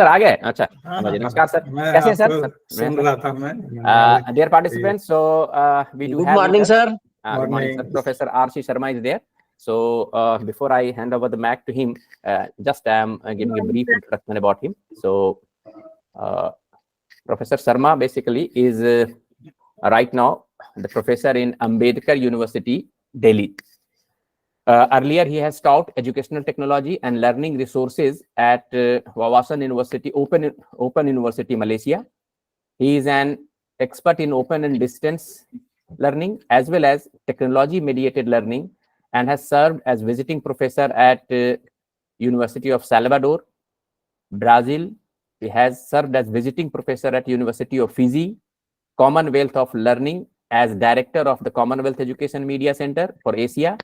Sir आ गए, अच्छा हाँ, नमस्कार सर, मैं कैसे हैं सर? आपको सुन रहा था मैं। Dear participants, so we do Good have morning, with us, sir. good morning, sir. Professor R.C. Sharma is there. So before I hand over the mic to him, just I am giving a brief introduction about him. So Professor Sharma basically is right now the professor in Ambedkar University, Delhi. Earlier, he has taught educational technology and learning resources at Wawasan University, Open University, Malaysia. He is an expert in open and distance learning as well as technology mediated learning, and has served as visiting professor at University of Salvador, Brazil. He has served as visiting professor at University of Fiji, Commonwealth of Learning as director of the Commonwealth Education Media Center for Asia.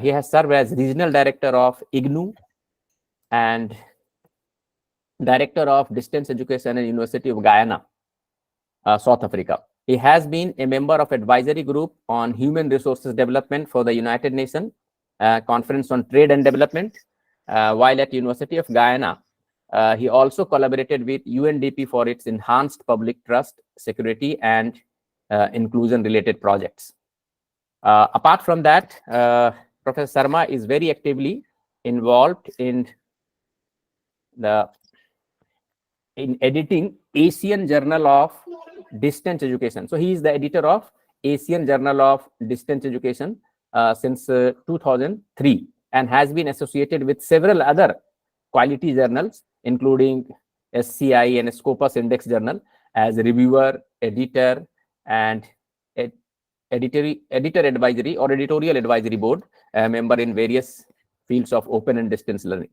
He has served as regional director of IGNU and director of distance education at University of Guyana, South Africa. He has been a member of advisory group on human resources development for the United Nations Conference on Trade and Development. While at University of Guyana, he also collaborated with UNDP for its enhanced public trust, security, and inclusion related projects. Apart from that, Professor Sharma is very actively involved in editing Asian Journal of Distance Education. So he is the editor of Asian Journal of Distance Education since 2003, and has been associated with several other quality journals, including SCI and Scopus Index Journal as reviewer, editor, and editor advisory or editorial advisory board member in various fields of open and distance learning.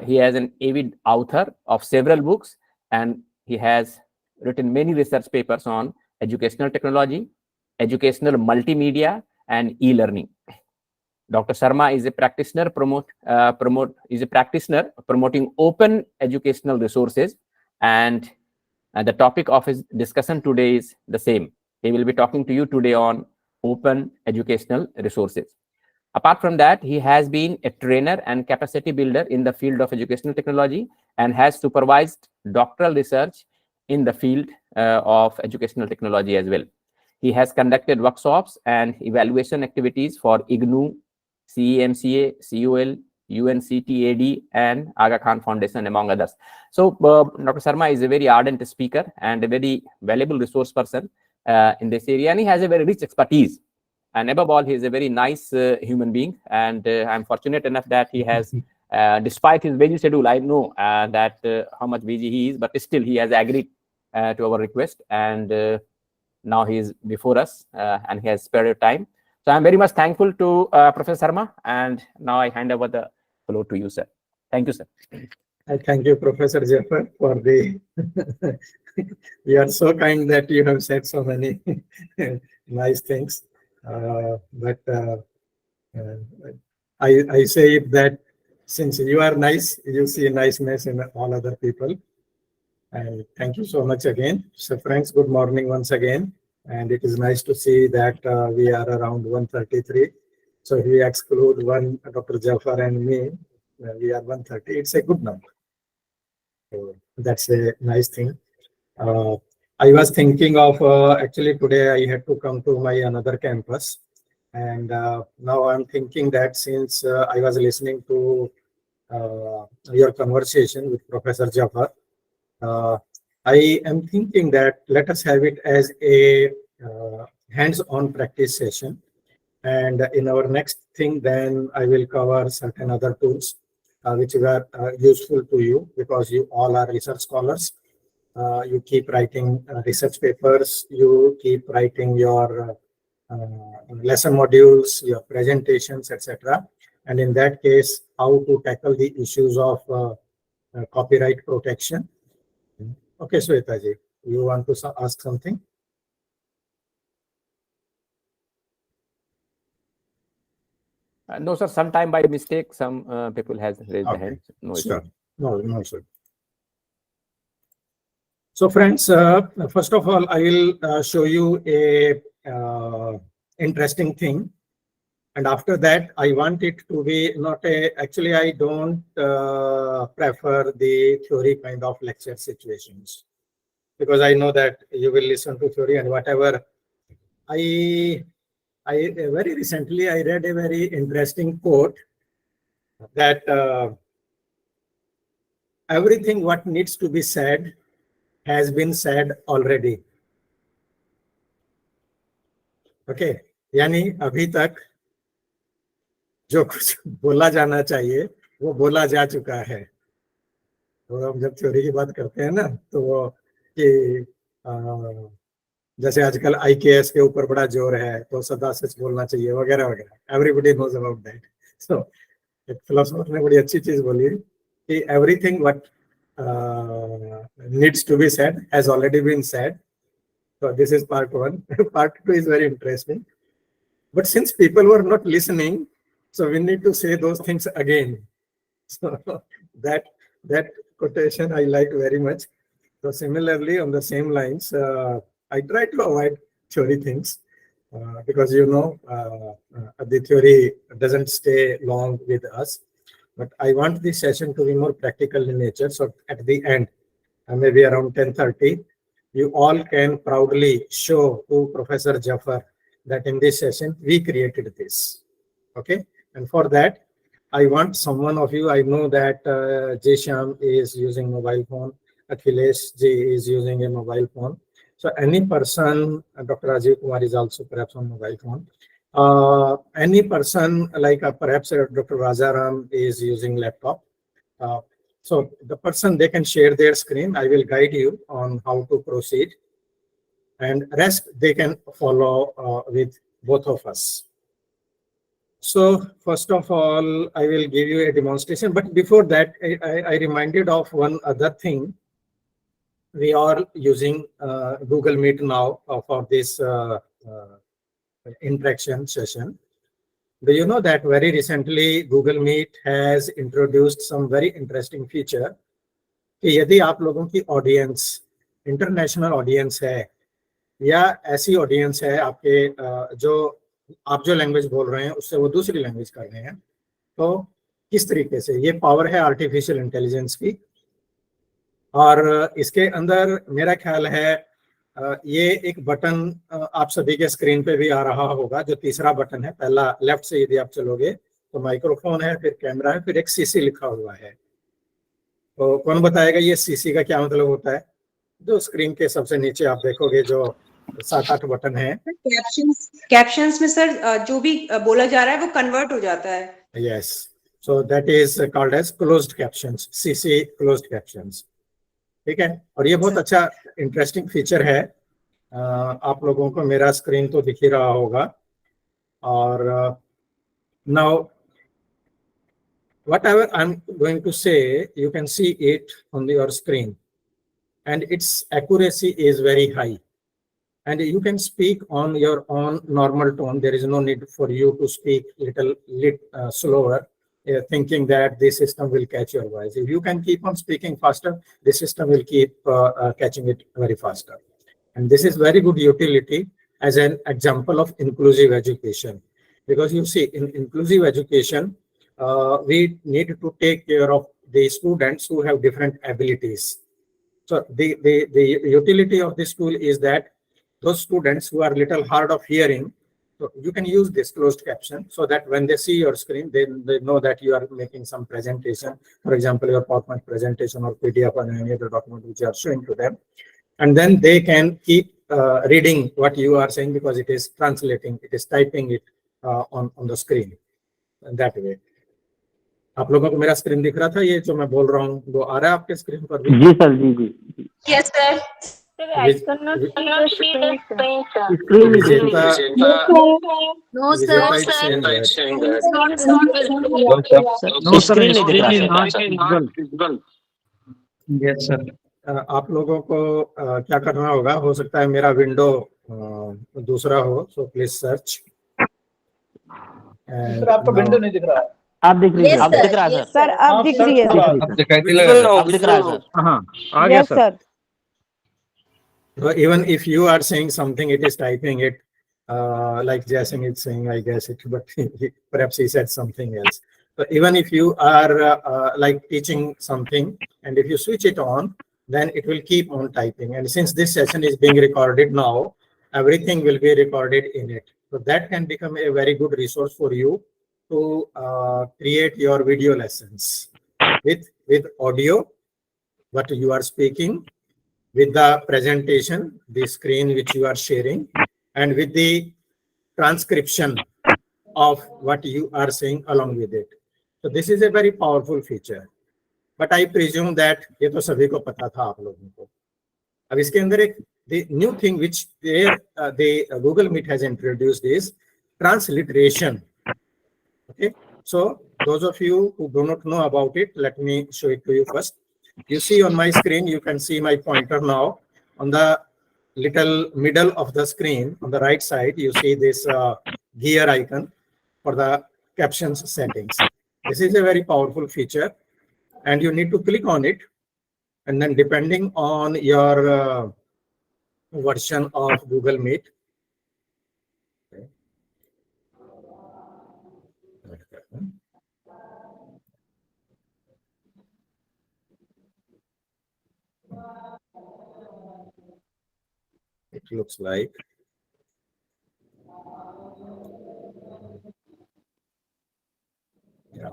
He is an avid author of several books, and he has written many research papers on educational technology, educational multimedia, and e-learning. Dr. Sharma is a practitioner promoting open educational resources, and the topic of his discussion today is the same. He will be talking to you today on open educational resources. Apart from that, he has been a trainer and capacity builder in the field of educational technology and has supervised doctoral research in the field of educational technology as well. He has conducted workshops and evaluation activities for IGNU, CEMCA, COL, UNCTAD, and Aga Khan Foundation, among others. So Dr. Sharma is a very ardent speaker and a very valuable resource person in this area, and he has a very rich expertise. And above all, he is a very nice human being, and I'm fortunate enough that he has, despite his busy schedule, I know that how much busy he is, but still he has agreed to our request, and now he is before us, and he has spared time. So I'm very much thankful to Professor Sharma, and now I hand over the floor to you, sir. Thank you, sir. I thank you, Professor Jaffer, for the. You are so kind that you have said so many nice things. But I say that since you are nice, you see niceness in all other people. And thank you so much again. So friends, good morning once again. And it is nice to see that we are around 133. So if we exclude one, Dr. Jaffer and me, we are 130. It's a good number. So that's a nice thing. I was thinking of actually today I had to come to my another campus, and now I'm thinking that since I was listening to your conversation with Professor Jaffer, I am thinking that let us have it as a hands-on practice session, and in our next thing then I will cover certain other tools which were useful to you because you all are research scholars. You keep writing research papers, you keep writing your lesson modules, your presentations, etc. And in that case, how to tackle the issues of copyright protection. Okay, Swetaji, you want to ask something? No, sir. Sometime by mistake, some people has raised their hand. No, sure. No, sir. So friends, first of all, I will show you a interesting thing. And after that, I want it to be not a, actually, I don't prefer the theory kind of lecture situations, because I know that you will listen to theory and whatever. I very recently, I read a very interesting quote that everything what needs to be said has been said already. Okay, यानी अभी तक जो कुछ बोला जाना चाहिए वो बोला जा चुका है। तो हम जब थ्योरी की बात करते हैं ना, तो वो कि जैसे आजकल IKS के ऊपर बड़ा जोर है, तो सदा सच बोलना चाहिए वगैरह वगैरह, एवरीबॉडी नोज अबाउट दैट। सो एक फिलोसोफर ने बड़ी अच्छी चीज बोली कि everything what needs to be said has already been said. So this is part one. Part two is very interesting. But since people were not listening, so we need to say those things again. So that quotation I like very much. So similarly, on the same lines, I try to avoid theory things because the theory doesn't stay long with us. But I want this session to be more practical in nature. So at the end, maybe around 10:30, you all can proudly show to Professor Jaffer that in this session we created this. Okay, and for that, I want someone of you. I know that Jaysham is using mobile phone. Akhilesh Ji is using a mobile phone. So any person, Dr. Rajiv Kumar is also perhaps on mobile phone. Any person like perhaps Dr. Rajaram is using laptop. So the person, they can share their screen. I will guide you on how to proceed, and rest they can follow with both of us. So first of all, I will give you a demonstration. But before that, I reminded of one other thing. We are using Google Meet now for this interaction session. Do you know that very recently Google Meet has introduced some very interesting feature कि यदि आप लोगों की audience international audience है या ऐसी audience है आपके जो आप जो लैंग्वेज बोल रहे हैं उससे वो दूसरी लैंग्वेज कर रहे हैं, तो किस तरीके से ये पावर है आर्टिफिशियल इंटेलिजेंस की। और इसके अंदर मेरा ख्याल है ये एक बटन आप सभी के स्क्रीन पे भी आ रहा होगा, जो तीसरा बटन है। पहला लेफ्ट से यदि आप चलोगे तो माइक्रोफोन है, फिर कैमरा है, फिर एक CC लिखा हुआ है। तो कौन बताएगा ये CC का क्या मतलब होता है? जो स्क्रीन के सबसे नीचे आप देखोगे जो 7-8 बटन है, कैप्शंस में सर जो भी बोला जा रहा है वो कन्वर्ट हो जाता है। Yes, so that is called as closed captions, CC closed captions. ठीक है, और ये बहुत अच्छा इंटरेस्टिंग फीचर है। आप लोगों को मेरा स्क्रीन तो दिख ही रहा होगा। और now whatever I'm going to say, you can see it on your screen, and its accuracy is very high. And you can speak on your own normal tone. There is no need for you to speak little slower, thinking that the system will catch your voice. If you can keep on speaking faster, the system will keep catching it very faster. And this is very good utility as an example of inclusive education. Because you see, in inclusive education, we need to take care of the students who have different abilities. So the utility of this tool is that those students who are little hard of hearing, so you can use this closed caption so that when they see your screen, they know that you are making some presentation, for example, your PowerPoint presentation or PDF or any other document which you are showing to them. And then they can keep reading what you are saying because it is translating, it is typing it on the screen. And that way. आप लोगों को मेरा screen दिख रहा था? ये जो मैं बोल रहा हूँ वो आ रहा है आपके स्क्रीन पर भी? जी सर, जी। Yes sir. आप लोगों को क्या करना होगा, हो सकता है मेरा विंडो दूसरा हो, सो प्लीज सर्च। सर आपका विंडो नहीं दिख रहा है। आप दिख रही है? आप दिख रहा है सर, आप दिख रही है? आप दिख रहा है सर? हाँ, आ गया sir. So even if you are saying something, it is typing it. like Jason is saying, I guess it, but perhaps he said something else. So even if you are like teaching something, and if you switch it on, then it will keep on typing. And since this session is being recorded now, everything will be recorded in it. So that can become a very good resource for you to create your video lessons with audio, what you are speaking, with the presentation, the screen which you are sharing, and with the transcription of what you are saying along with it. So this is a very powerful feature. But I presume that ये तो सभी को पता था आप लोगों को. अब इसके अंदर एक the new thing which the Google Meet has introduced is transliteration. Okay, so those of you who do not know about it, let me show it to you first. You see on my screen, you can see my pointer now. On the little middle of the screen, on the right side, you see this gear icon for the captions settings. This is a very powerful feature, and you need to click on it. And then depending on your version of Google Meet, it looks like yeah.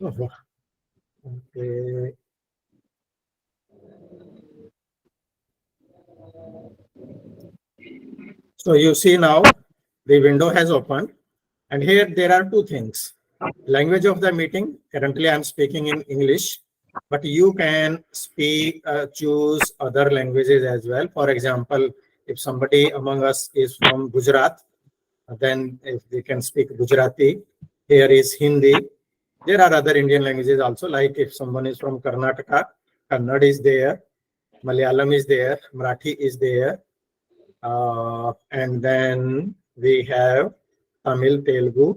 Okay. So you see now the window has opened, and here there are two things. Language of the meeting. Currently I'm speaking in English, but you can speak, choose other languages as well. For example, if somebody among us is from Gujarat, then if they can speak Gujarati. Here is Hindi. There are other Indian languages also, like if someone is from Karnataka, Kannada is there, Malayalam is there, Marathi is there, and then we have Tamil, Telugu,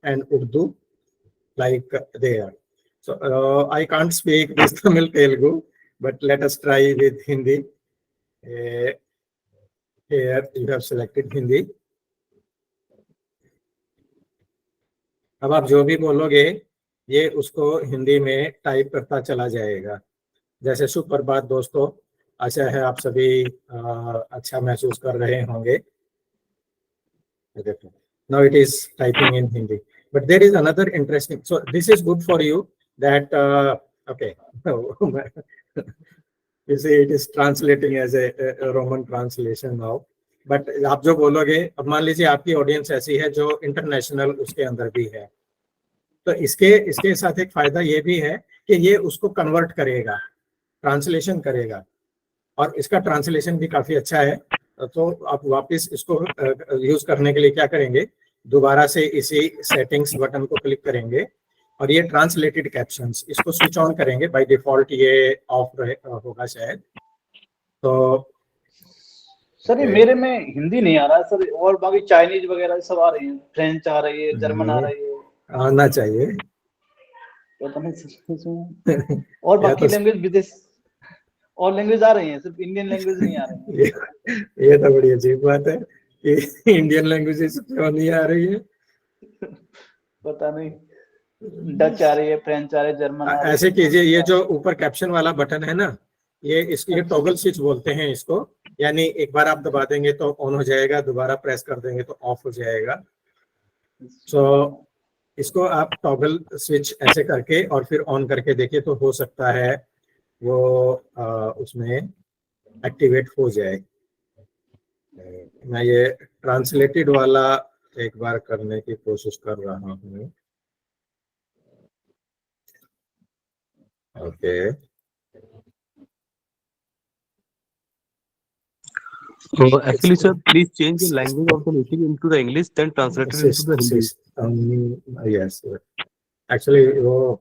and Urdu, like there. So I can't speak this Tamil, Telugu, but let us try with Hindi. Here you have selected Hindi. अब आप जो भी बोलोगे ये उसको हिंदी में type करता चला जाएगा. जैसे सुप्रभात दोस्तों, आशा है आप सभी अच्छा महसूस कर रहे होंगे. Now it is typing in Hindi. But there is another interesting. So this is good for you that okay. You see it is translating as a Roman translation now. But आप जो बोलोगे, अब मान लीजिए आपकी ऑडियंस ऐसी है जो इंटरनेशनल उसके अंदर भी है, तो इसके साथ एक फायदा ये भी है कि ये उसको कन्वर्ट करेगा, ट्रांसलेशन करेगा, और इसका ट्रांसलेशन भी काफी अच्छा है. तो आप वापस इसको यूज करने के लिए क्या करेंगे, दोबारा से इसी सेटिंग्स बटन को क्लिक करेंगे और ये ट्रांसलेटेड कैप्शंस इसको स्विच ऑन करेंगे. बाय डिफॉल्ट ये ऑफ होगा शायद. तो सर ये मेरे में हिंदी नहीं आ रहा है सर, और बाकी चाइनीज वगैरह सब आ रही है, फ्रेंच आ रही है, जर्मन आ रही है. आना चाहिए. पता नहीं सर. और बाकी लैंग्वेज विदेश और लैंग्वेज आ रही है, सिर्फ इंडियन लैंग्वेज नहीं आ रही है. ये तो बड़ी अजीब बात है कि इंडियन लैंग्वेजेस क्यों नहीं आ रही है. पता नहीं, डच आ रही है, फ्रेंच आ रही है, जर्मन आ रही है. ऐसे कीजिए, ये जो ऊपर कैप्शन वाला बटन है ना, ये टॉगल स्विच बोलते हैं इसको. यानी एक बार आप दबा देंगे तो ऑन हो जाएगा, दोबारा प्रेस कर देंगे तो ऑफ हो जाएगा. सो इसको आप टॉगल स्विच ऐसे करके और फिर ऑन करके देखिए, तो हो सकता है वो उसमें एक्टिवेट हो जाए. मैं ये ट्रांसलेटेड वाला एक बार करने की कोशिश कर रहा हूँ. Okay. Actually, sir, please change the language of the meeting into the English, then translate it into the Hindi. Yes, actually,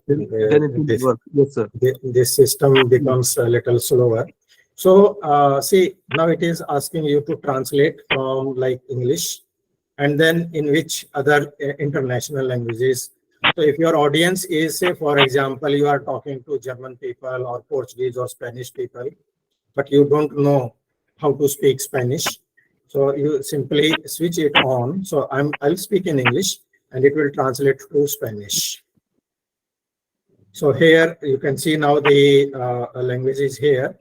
Then it will work. Yes, sir. This system becomes a little slower. So, see, now it is asking you to translate from like English, and then in which other international languages. So if your audience is, say, for example, you are talking to German people or Portuguese or Spanish people, but you don't know how to speak Spanish, So you simply switch it on. So I'll speak in English and it will translate to Spanish. So here you can see now the language is here,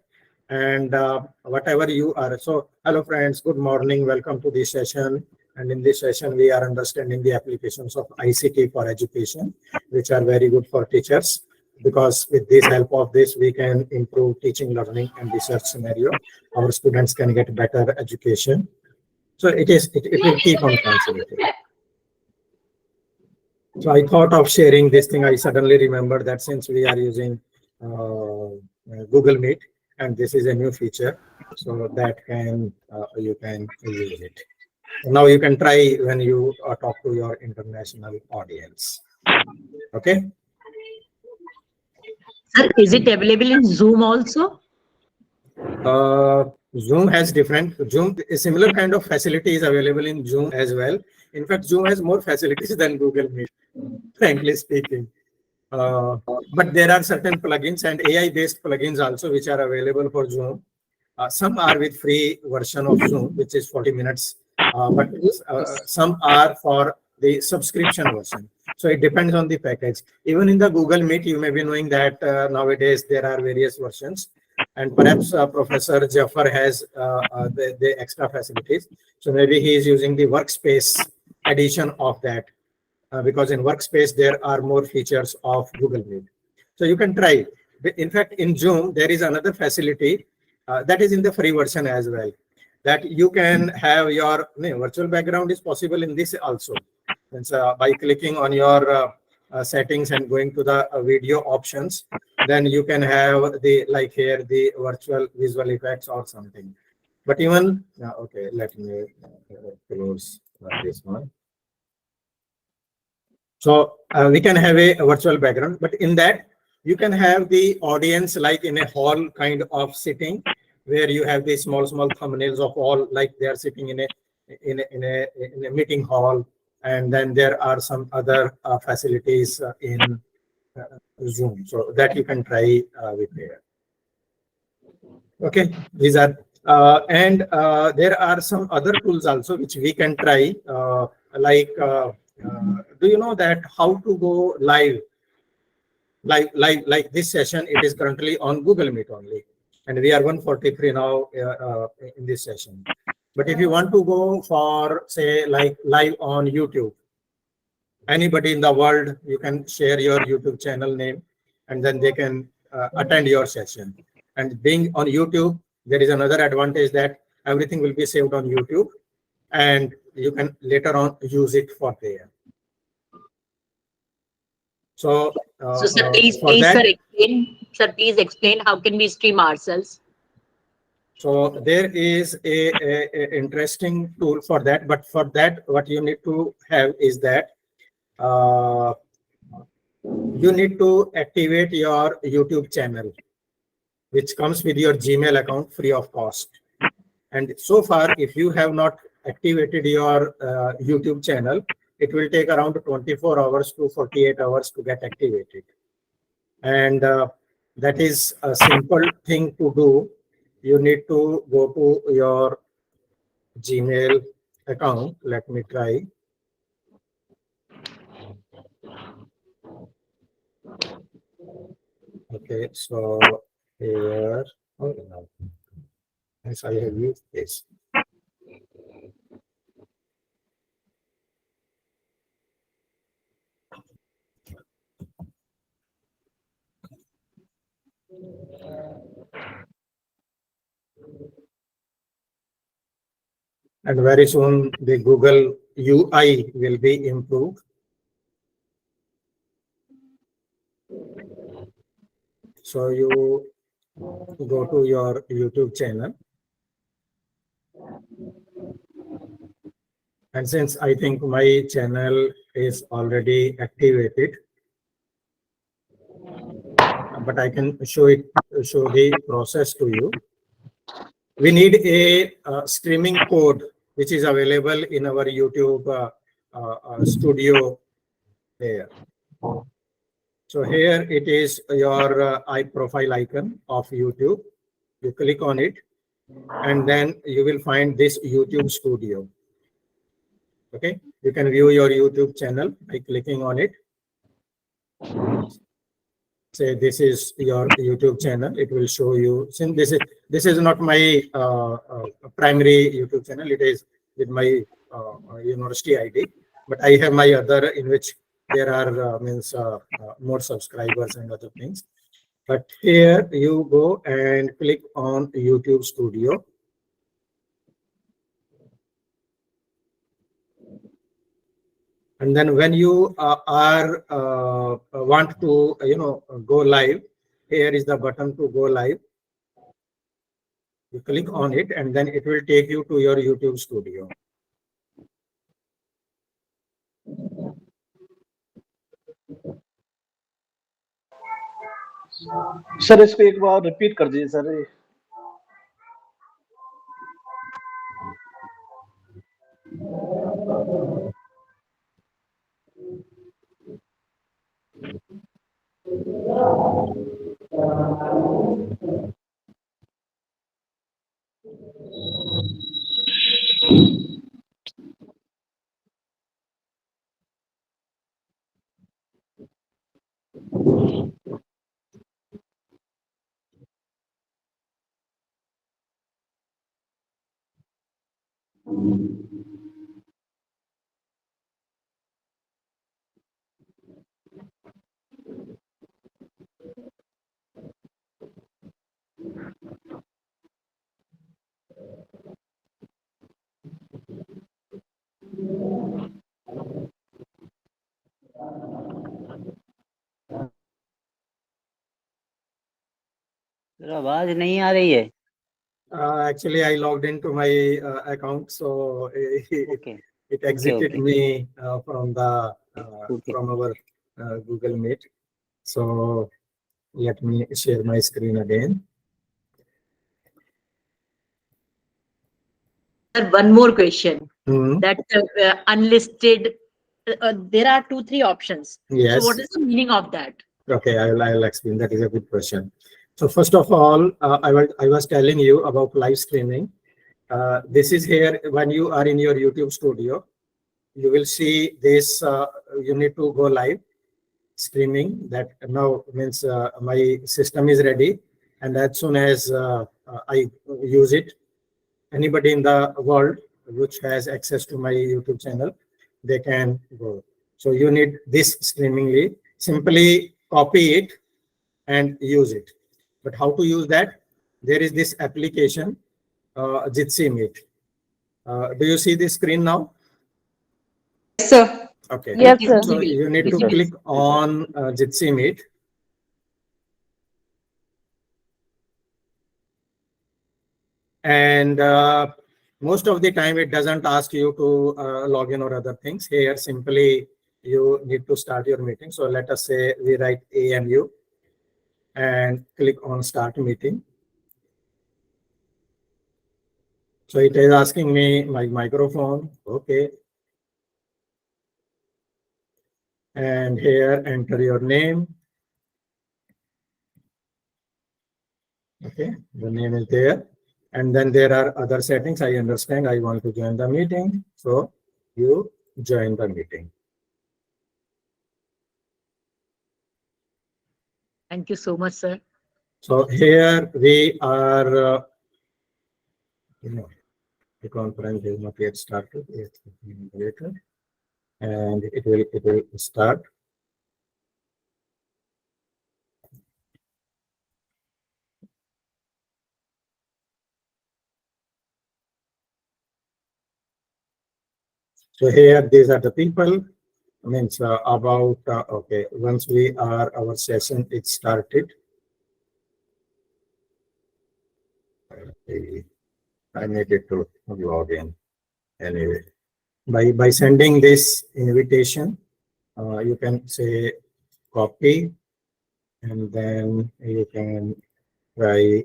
and whatever you are. So hello friends, good morning, welcome to this session. And in this session, we are understanding the applications of ICT for education, which are very good for teachers, because with this help of this, we can improve teaching, learning, and research scenario. Our students can get better education. So it will keep on translating. So I thought of sharing this thing. I suddenly remembered that since we are using Google Meet, and this is a new feature, so that you can use it. Now you can try when you talk to your international audience. Okay. Sir, is it available in Zoom also? Zoom has similar kind of facility is available in Zoom as well. In fact, Zoom has more facilities than Google Meet, frankly speaking. But there are certain plugins and AI-based plugins also which are available for Zoom. Some are with free version of Zoom, which is 40 minutes. But some are for the subscription version. So it depends on the package. Even in the Google Meet, you may be knowing that nowadays there are various versions. And perhaps Professor Jaffer has the extra facilities. So maybe he is using the workspace edition of that. Because in workspace, there are more features of Google Meet. So you can try. In fact, in Zoom, there is another facility that is in the free version as well. That you can have your virtual background is possible in this also. And so by clicking on your settings and going to the video options, then you can have the, like here, the virtual visual effects or something. But even, okay, let me close this one. So we can have a virtual background, but in that you can have the audience like in a hall kind of sitting, where you have these small thumbnails of all, like they are sitting in a meeting hall, and then there are some other facilities in Zoom, so that you can try with there. Okay, these are and there are some other tools also which we can try, like do you know that how to go live? Like this session, it is currently on Google Meet only, and we are 143 now in this session. But if you want to go for, say, like live on YouTube, anybody in the world, you can share your YouTube channel name, and then they can attend your session. And being on YouTube, there is another advantage that everything will be saved on YouTube, and you can later on use it for there. So, sir, please explain how can we stream ourselves? So there is a interesting tool for that, but for that, what you need to have is that you need to activate your YouTube channel, which comes with your Gmail account free of cost. And so far, if you have not activated your YouTube channel, it will take around 24 hours to 48 hours to get activated. And that is a simple thing to do. You need to go to your Gmail account. Let me try. Okay, so here, oh no, yes, I have used this. And very soon the Google UI will be improved. So you go to your YouTube channel. And since I think my channel is already activated, but I can show the process to you. We need a streaming code which is available in our YouTube studio there. So here it is your profile icon of YouTube. You click on it, and then you will find this YouTube Studio. Okay, you can view your YouTube channel by clicking on it. Say this is your YouTube channel. It will show you. Since this is not my primary YouTube channel, it is with my university ID, but I have my other in which there are more subscribers and other things. But here you go and click on YouTube Studio. And then when you want to go live, here is the button to go live. You click on it, and then it will take you to your YouTube Studio. Sir इसको एक बार repeat कर दीजिए sir. आवाज नहीं आ रही है। Actually, I logged into my account, so Okay. it exited Okay. me from the from our Google Meet. So let me share my screen again. Sir, one more question. Hmm. That unlisted, there are 2-3 options. Yes. So what is the meaning of that? Okay, I'll explain. That is a good question. So first of all, I was telling you about live streaming. This is here when you are in your YouTube Studio. You will see this. You need to go live streaming. That now means my system is ready, and as soon as I use it, anybody in the world which has access to my YouTube channel, they can go. So you need this streamingly. Simply copy it and use it. But how to use that? There is this application, Jitsi Meet. Do you see this screen now? Yes, sir. Okay. Yes, sir. So you need to click on Jitsi Meet. And most of the time it doesn't ask you to log in or other things. Here simply you need to start your meeting. So let us say we write AMU and click on start meeting. So it is asking me my microphone. Okay. And here enter your name. Okay, the name is there. And then there are other settings. I understand I want to join the meeting. So you join the meeting. Thank you so much, sir. So here we are, the conference is not yet started. It's later, and it will start. So here, these are the people. Means about okay. Once we are our session, it started. I needed to log in anyway. By sending this invitation, you can say copy, and then you can try.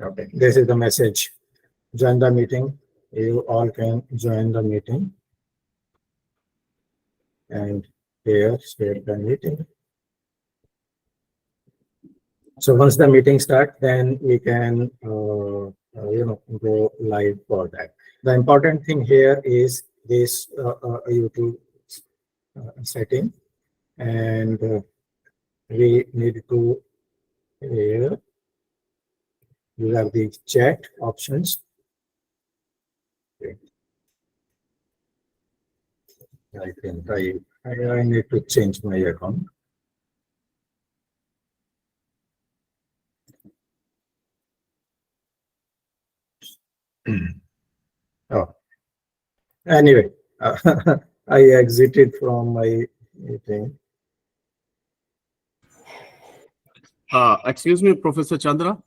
Okay, this is the message. Join the meeting. You all can join the meeting. And here, share the meeting. So once the meeting starts, then we can, go live for that. The important thing here is this YouTube setting, and we need to here. You have the chat options. Okay. I think I need to change my account. Oh, anyway, I exited from my meeting. Excuse me, Professor Chandra.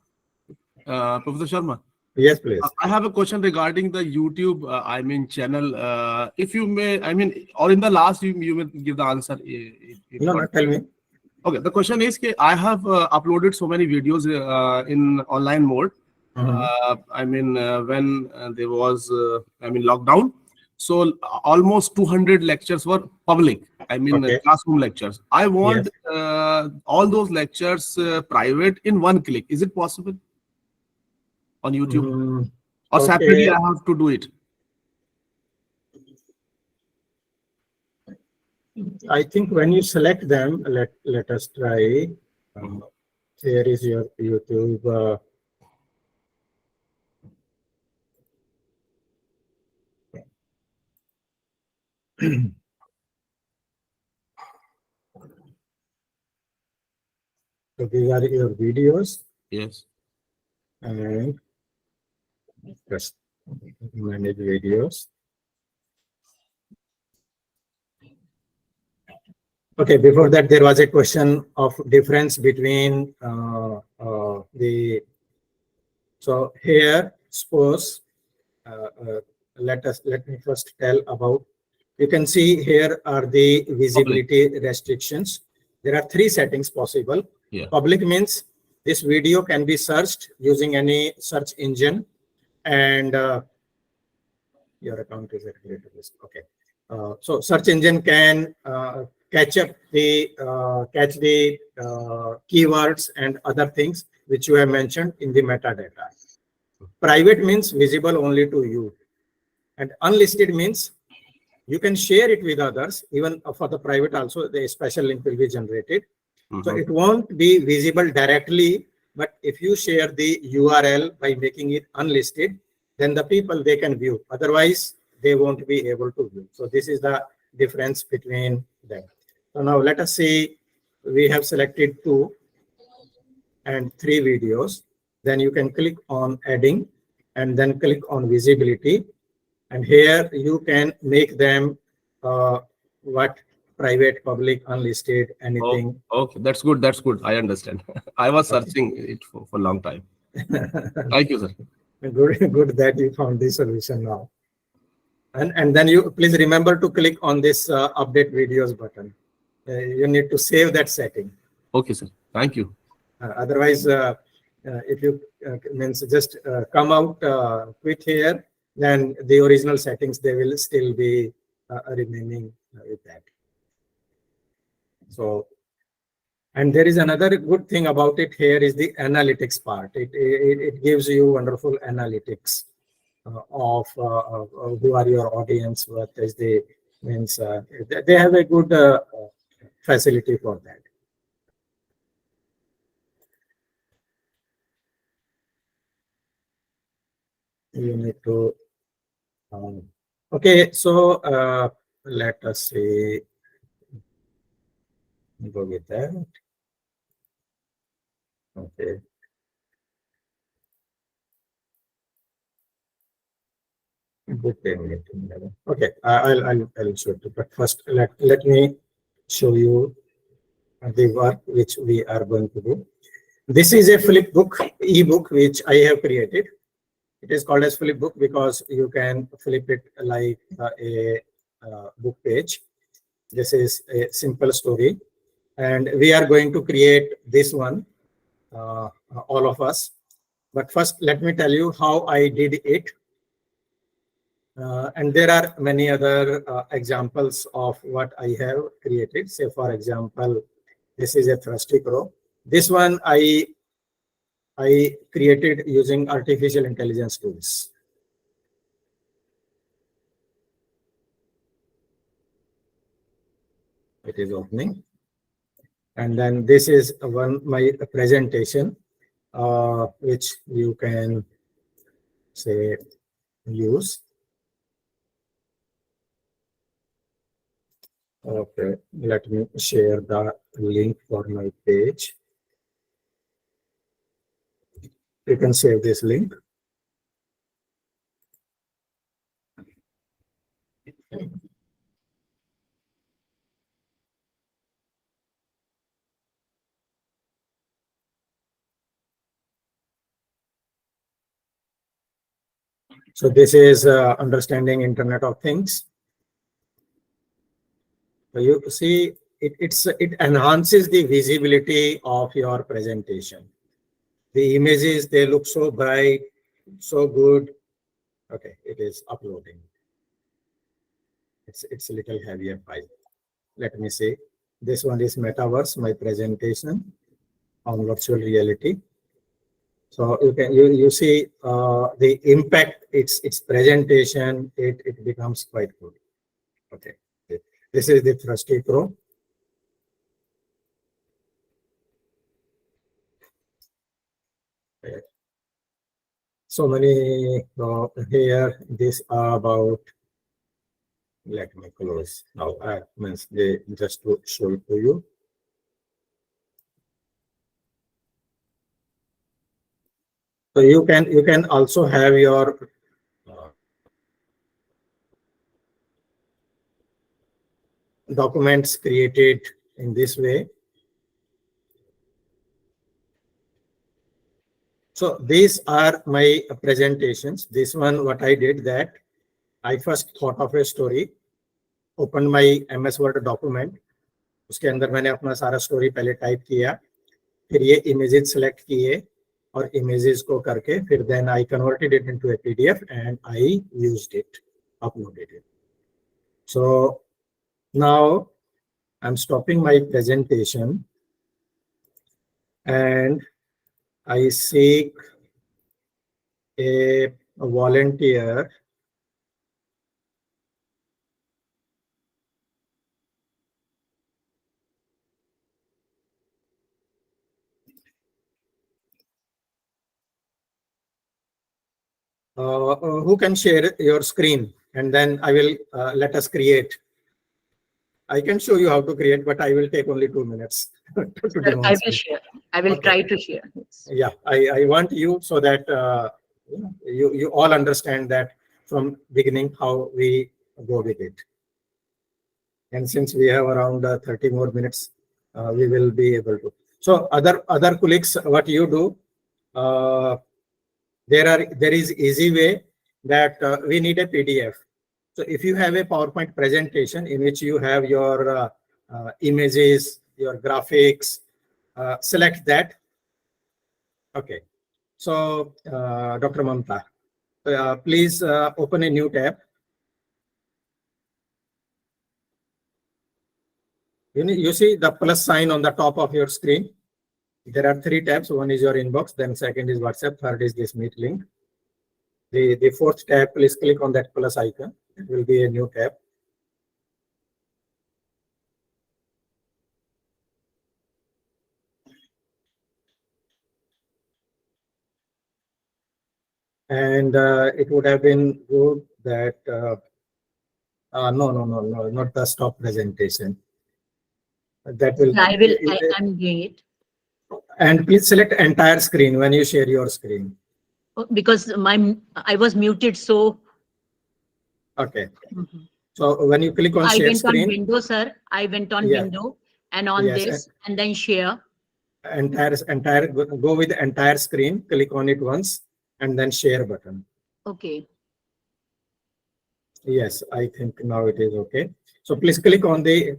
Professor Sharma. Yes, please. I have a question regarding the YouTube, channel. If you may, or in the last, you may give the answer. No, tell me. Okay, the question is, I have uploaded so many videos in online mode. When there was, lockdown. So almost 200 lectures were public. Okay. Classroom lectures. I want all those lectures private in one click. Is it possible on YouTube? Or separately, Okay. I have to do it? I think when you select them, let us try. Here is your YouTube. So these are your videos, Yes. and just manage videos. Okay, before that, there was a question of difference between the. So here, suppose, let me first tell about. You can see here are the visibility restrictions. There are 3 settings possible. Yeah. Public means this video can be searched using any search engine, and your account is affiliated with. Okay. So search engine can catch the keywords and other things which you have mentioned in the metadata. Private means visible only to you, and unlisted means you can share it with others. Even for the private also, the special link will be generated. So it won't be visible directly, but if you share the URL by making it unlisted, then the people, they can view. Otherwise, they won't be able to view. So this is the difference between them. So now let us see, we have selected 2 and 3 videos. Then you can click on adding and then click on visibility. And here you can make them what private, public, unlisted, anything. Okay, that's good. That's good. I understand. I was searching it for a long time. Thank you, sir. Good that you found the solution now. And then you please remember to click on this update videos button. You need to save that setting. Okay, sir. Thank you. Otherwise, if you means just come out, quit here, then the original settings, they will still be remaining with that. So, and there is another good thing about it here is the analytics part. It gives you wonderful analytics of who are your audience, what is the means. They have a good facility for that. You need to. Okay, so let us see. Go with that. Okay. Okay, I'll show you. But first, let me show you the work which we are going to do. This is a flip book, ebook, which I have created. It is called as flip book because you can flip it like a book page. This is a simple story. And we are going to create this one, all of us. But first, let me tell you how I did it. And there are many other examples of what I have created. Say, for example, this is a thrustic row. This one I I created using artificial intelligence tools. It is opening. And then this is my presentation, which you can say use. Okay, let me share the link for my page. You can save this link. So this is understanding Internet of Things. So you see, it enhances the visibility of your presentation. The images, they look so bright, so good. Okay, it is uploading. It's a little heavier file. Let me see. This one is Metaverse, my presentation on virtual reality. So you see the impact, its presentation, it becomes quite good. Okay, this is the Thrusty Pro. So many here. This about. Let me close now. Means they just to show it to you. So you can also have your documents created in this way. So these are my presentations. This one, what I did, that I first thought of a story, opened my MS Word document, उसके अंदर मैंने अपना सारा story पहले type किया, फिर ये images select किए और इमेजेस को करके फिर then I converted it into a PDF and I used it, uploaded it. So now I'm stopping my presentation and I seek a volunteer who can share your screen, and then I will let us create. I can show you how to create, but I will take only 2 minutes to I will demonstrate. share. I will Okay. try to share. Yes. Yeah, I want you so that you all understand that from beginning how we go with it. And since we have around 30 more minutes, we will be able to. So other colleagues, what you do, there is easy way that we need a PDF. So if you have a PowerPoint presentation in which you have your images, your graphics, select that. Okay. So Dr. Mamta, please open a new tab. You see the plus sign on the top of your screen. There are 3 tabs. One is your inbox, then second is WhatsApp, third is this Meet link. The fourth tab, please click on that plus icon. It will be a new tab. And it would have been good that no, not the stop presentation. That will. I'm doing it. And please select entire screen when you share your screen. Because I was muted, so. Okay. So when you click on I share went screen, on window, sir. I went on Yeah. window and on Yes, this and then share. entire go with the entire screen, click on it once and then share button. Okay. Yes, I think now it is okay. So please click on the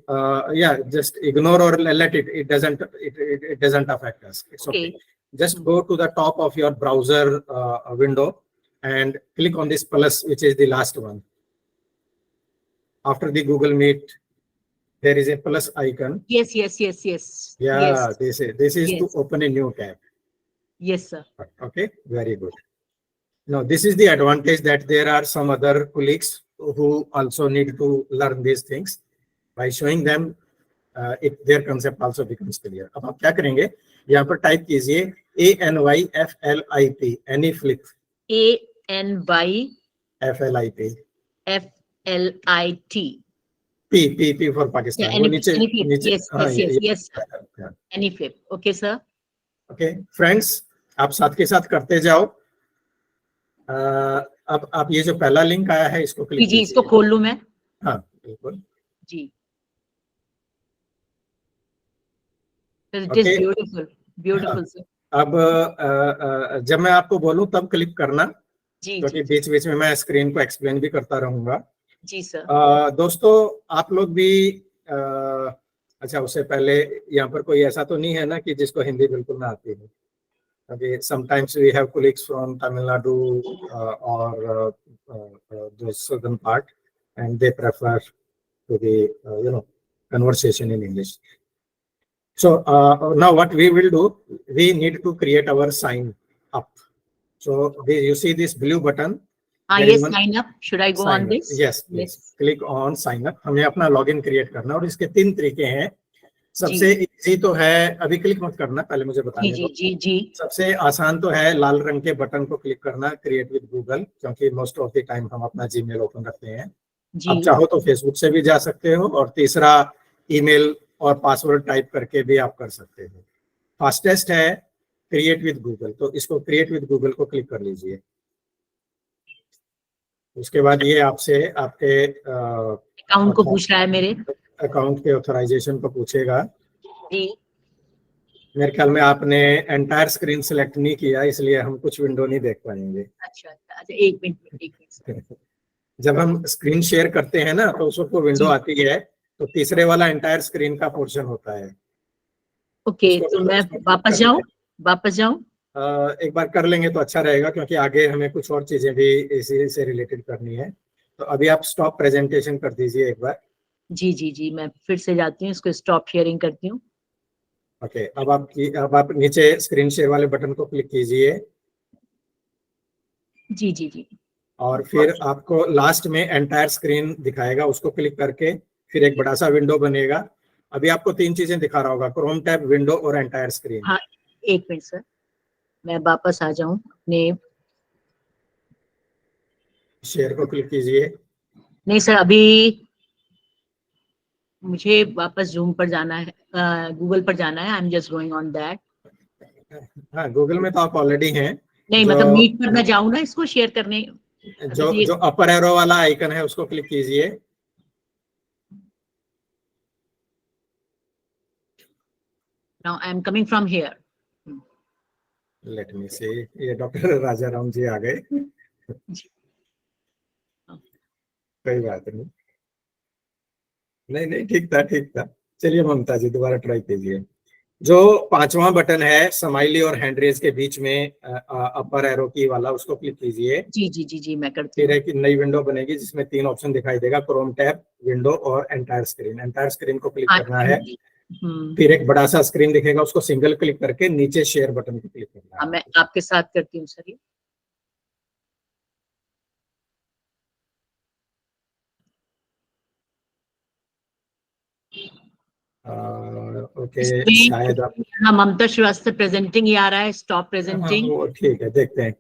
just ignore or let it. It doesn't affect us. It's okay. Just go to the top of your browser window and click on this plus, which is the last one. After the Google Meet, there is a plus icon. Yes. Yeah, Yes. this is to Yes. open a new tab. Yes, sir. Okay, very good. Now, this is the advantage that there are some other colleagues who also need to learn these things. By showing them, their concept also becomes clear. अब आप क्या करेंगे, यहाँ पर type कीजिए ANYFLIP, AnyFlip, ANYFLIT. FLIP, P for Pakistan. वो नीचे नीचे Yes, हाँ, yes. yeah. AnyFlip. Okay, sir. Okay friends, आप साथ के साथ करते जाओ। अब आप ये जो पहला लिंक आया है इसको क्लिक जी, इसको खोल लूं मैं? हाँ बिल्कुल जी। It is Okay. beautiful, sir. अब जब मैं आपको बोलूं तब क्लिक करना, जी, क्योंकि जी, बीच बीच में मैं स्क्रीन को एक्सप्लेन भी करता रहूंगा। जी, सर। दोस्तों आप लोग भी अच्छा, उससे पहले यहाँ पर कोई ऐसा तो नहीं है ना कि जिसको हिंदी बिल्कुल ना आती है? अभी sometimes we have colleagues from Tamil Nadu और the southern part, and they prefer to be conversation in English. So now what we will do, we need to create our sign up. So you see this blue button. There yes, is one sign up. Should I go sign on up. this? Yes, please. Click on sign up. हमें अपना login create करना, और इसके 3 तरीके हैं। सबसे easy तो है, अभी क्लिक मत करना, पहले मुझे बताने दो। जी। सबसे आसान तो है लाल रंग के बटन को क्लिक करना, क्रिएट विद गूगल, क्योंकि मोस्ट ऑफ द टाइम हम अपना जीमेल ओपन रखते हैं। आप चाहो तो फेसबुक से भी जा सकते हो, और तीसरा ईमेल और पासवर्ड टाइप करके भी आप कर सकते हो। फास्टेस्ट है क्रिएट विद गूगल, तो इसको क्रिएट विद गूगल को क्लिक कर लीजिए। उसके बाद ये आपसे आपके अकाउंट को पूछ रहा है, मेरे अकाउंट के ऑथराइजेशन को पूछेगा। जी। मेरे ख्याल में आपने एंटायर स्क्रीन सिलेक्ट नहीं किया, इसलिए हम कुछ विंडो नहीं देख पाएंगे। अच्छा, एक मिनट। जब हम स्क्रीन शेयर करते हैं ना, तो उस वक्त विंडो आती है, तो तीसरे वाला एंटायर स्क्रीन का पोर्शन होता है। ओके, तो मैं वापस जाऊं? एक बार कर लेंगे तो अच्छा रहेगा, क्योंकि आगे हमें कुछ और चीजें भी इसी से रिलेटेड करनी है। तो अभी आप स्टॉप प्रेजेंटेशन कर दीजिए एक बार। जी, मैं फिर से जाती हूँ, इसको स्टॉप शेयरिंग करती हूँ। ओके, अब आप नीचे स्क्रीन शेयर वाले बटन को क्लिक कीजिए। जी। और फिर आपको लास्ट में एंटायर स्क्रीन दिखाएगा, उसको क्लिक करके फिर एक बड़ा सा विंडो बनेगा। अभी आपको 3 चीजें दिखा रहा होगा, क्रोम टैब, विंडो और एंटायर स्क्रीन। हाँ, एक मिनट सर, मैं वापस आ जाऊं अपने शेयर को क्लिक कीजिए। नहीं सर, अभी मुझे वापस जूम पर जाना है, गूगल पर जाना है। I am just going on that. हाँ, गूगल में तो आप ऑलरेडी हैं। नहीं, मतलब मीट पर मैं जाऊं ना इसको शेयर करने। जो अपर एरो वाला आइकन है उसको क्लिक कीजिए। Now I am coming from here. Let me see, ये डॉक्टर राजा राम जी आ गए। कोई बात नहीं, ठीक था। चलिए ममता जी, दोबारा ट्राई कीजिए। जो 5वां बटन है स्माइली और हैंड रेज के बीच में अपर एरो की वाला, उसको क्लिक कीजिए। जी, मैं करती हूँ। फिर एक नई विंडो बनेगी जिसमें 3 ऑप्शन दिखाई देगा, क्रोम टैब, विंडो और एंटायर स्क्रीन। एंटायर स्क्रीन को क्लिक करना है। फिर एक बड़ा सा स्क्रीन दिखेगा, उसको सिंगल क्लिक करके नीचे शेयर बटन को क्लिक करना है। मैं आपके साथ करती हूँ सर। ओके, शायद आप ममता श्रीवास्तव प्रेजेंटिंग ही आ रहा है, स्टॉप प्रेजेंटिंग। वो ठीक है, देखते हैं।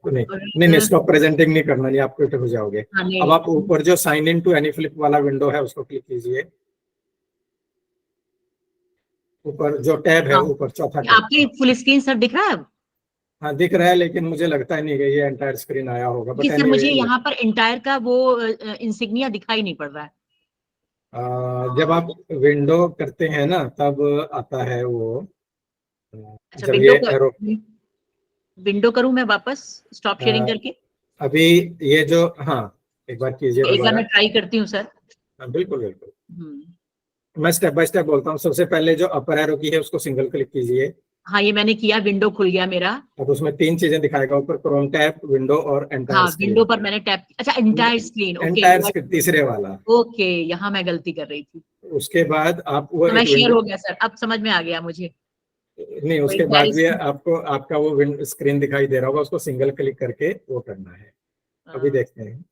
नहीं, स्टॉप प्रेजेंटिंग नहीं करना, नहीं आप क्विट हो जाओगे। अब आप ऊपर जो साइन इन टू एनीफ्लिप वाला विंडो है उसको क्लिक कीजिए। ऊपर जो टैब है, ऊपर चौथा टैब। आपकी फुल स्क्रीन सर दिख रहा है? हाँ दिख रहा है, लेकिन मुझे लगता है नहीं कि ये एंटायर स्क्रीन आया होगा। बट सर मुझे यहाँ पर एंटायर का वो इंसिग्निया दिखाई नहीं पड़ रहा है। जब आप विंडो करते हैं ना, तब आता है वो। अच्छा, जब ये विंडो करूं मैं वापस स्टॉप शेयरिंग करके? अभी ये जो, हाँ एक बार कीजिए, एक बार मैं ट्राई करती हूँ सर। बिल्कुल। मैं स्टेप बाय स्टेप बोलता हूँ। सबसे पहले जो अपर एरो की है उसको सिंगल क्लिक कीजिए। हाँ, ये मैंने किया, विंडो खुल गया मेरा। अब उसमें 3 चीजें दिखाएगा, ऊपर क्रोम टैब, विंडो और एंटायर स्क्रीन। विंडो पर मैंने टैप। अच्छा, एंटायर स्क्रीन। एंटायर स्क्रीन तीसरे वाला। ओके, यहाँ मैं गलती कर रही थी। उसके बाद आप वो मैं शेयर हो गया सर, अब समझ में आ गया मुझे। नहीं, उसके एक बाद बार भी आपको आपका वो स्क्रीन दिखाई दे रहा होगा, उसको सिंगल क्लिक करके वो करना है। अभी देखते हैं।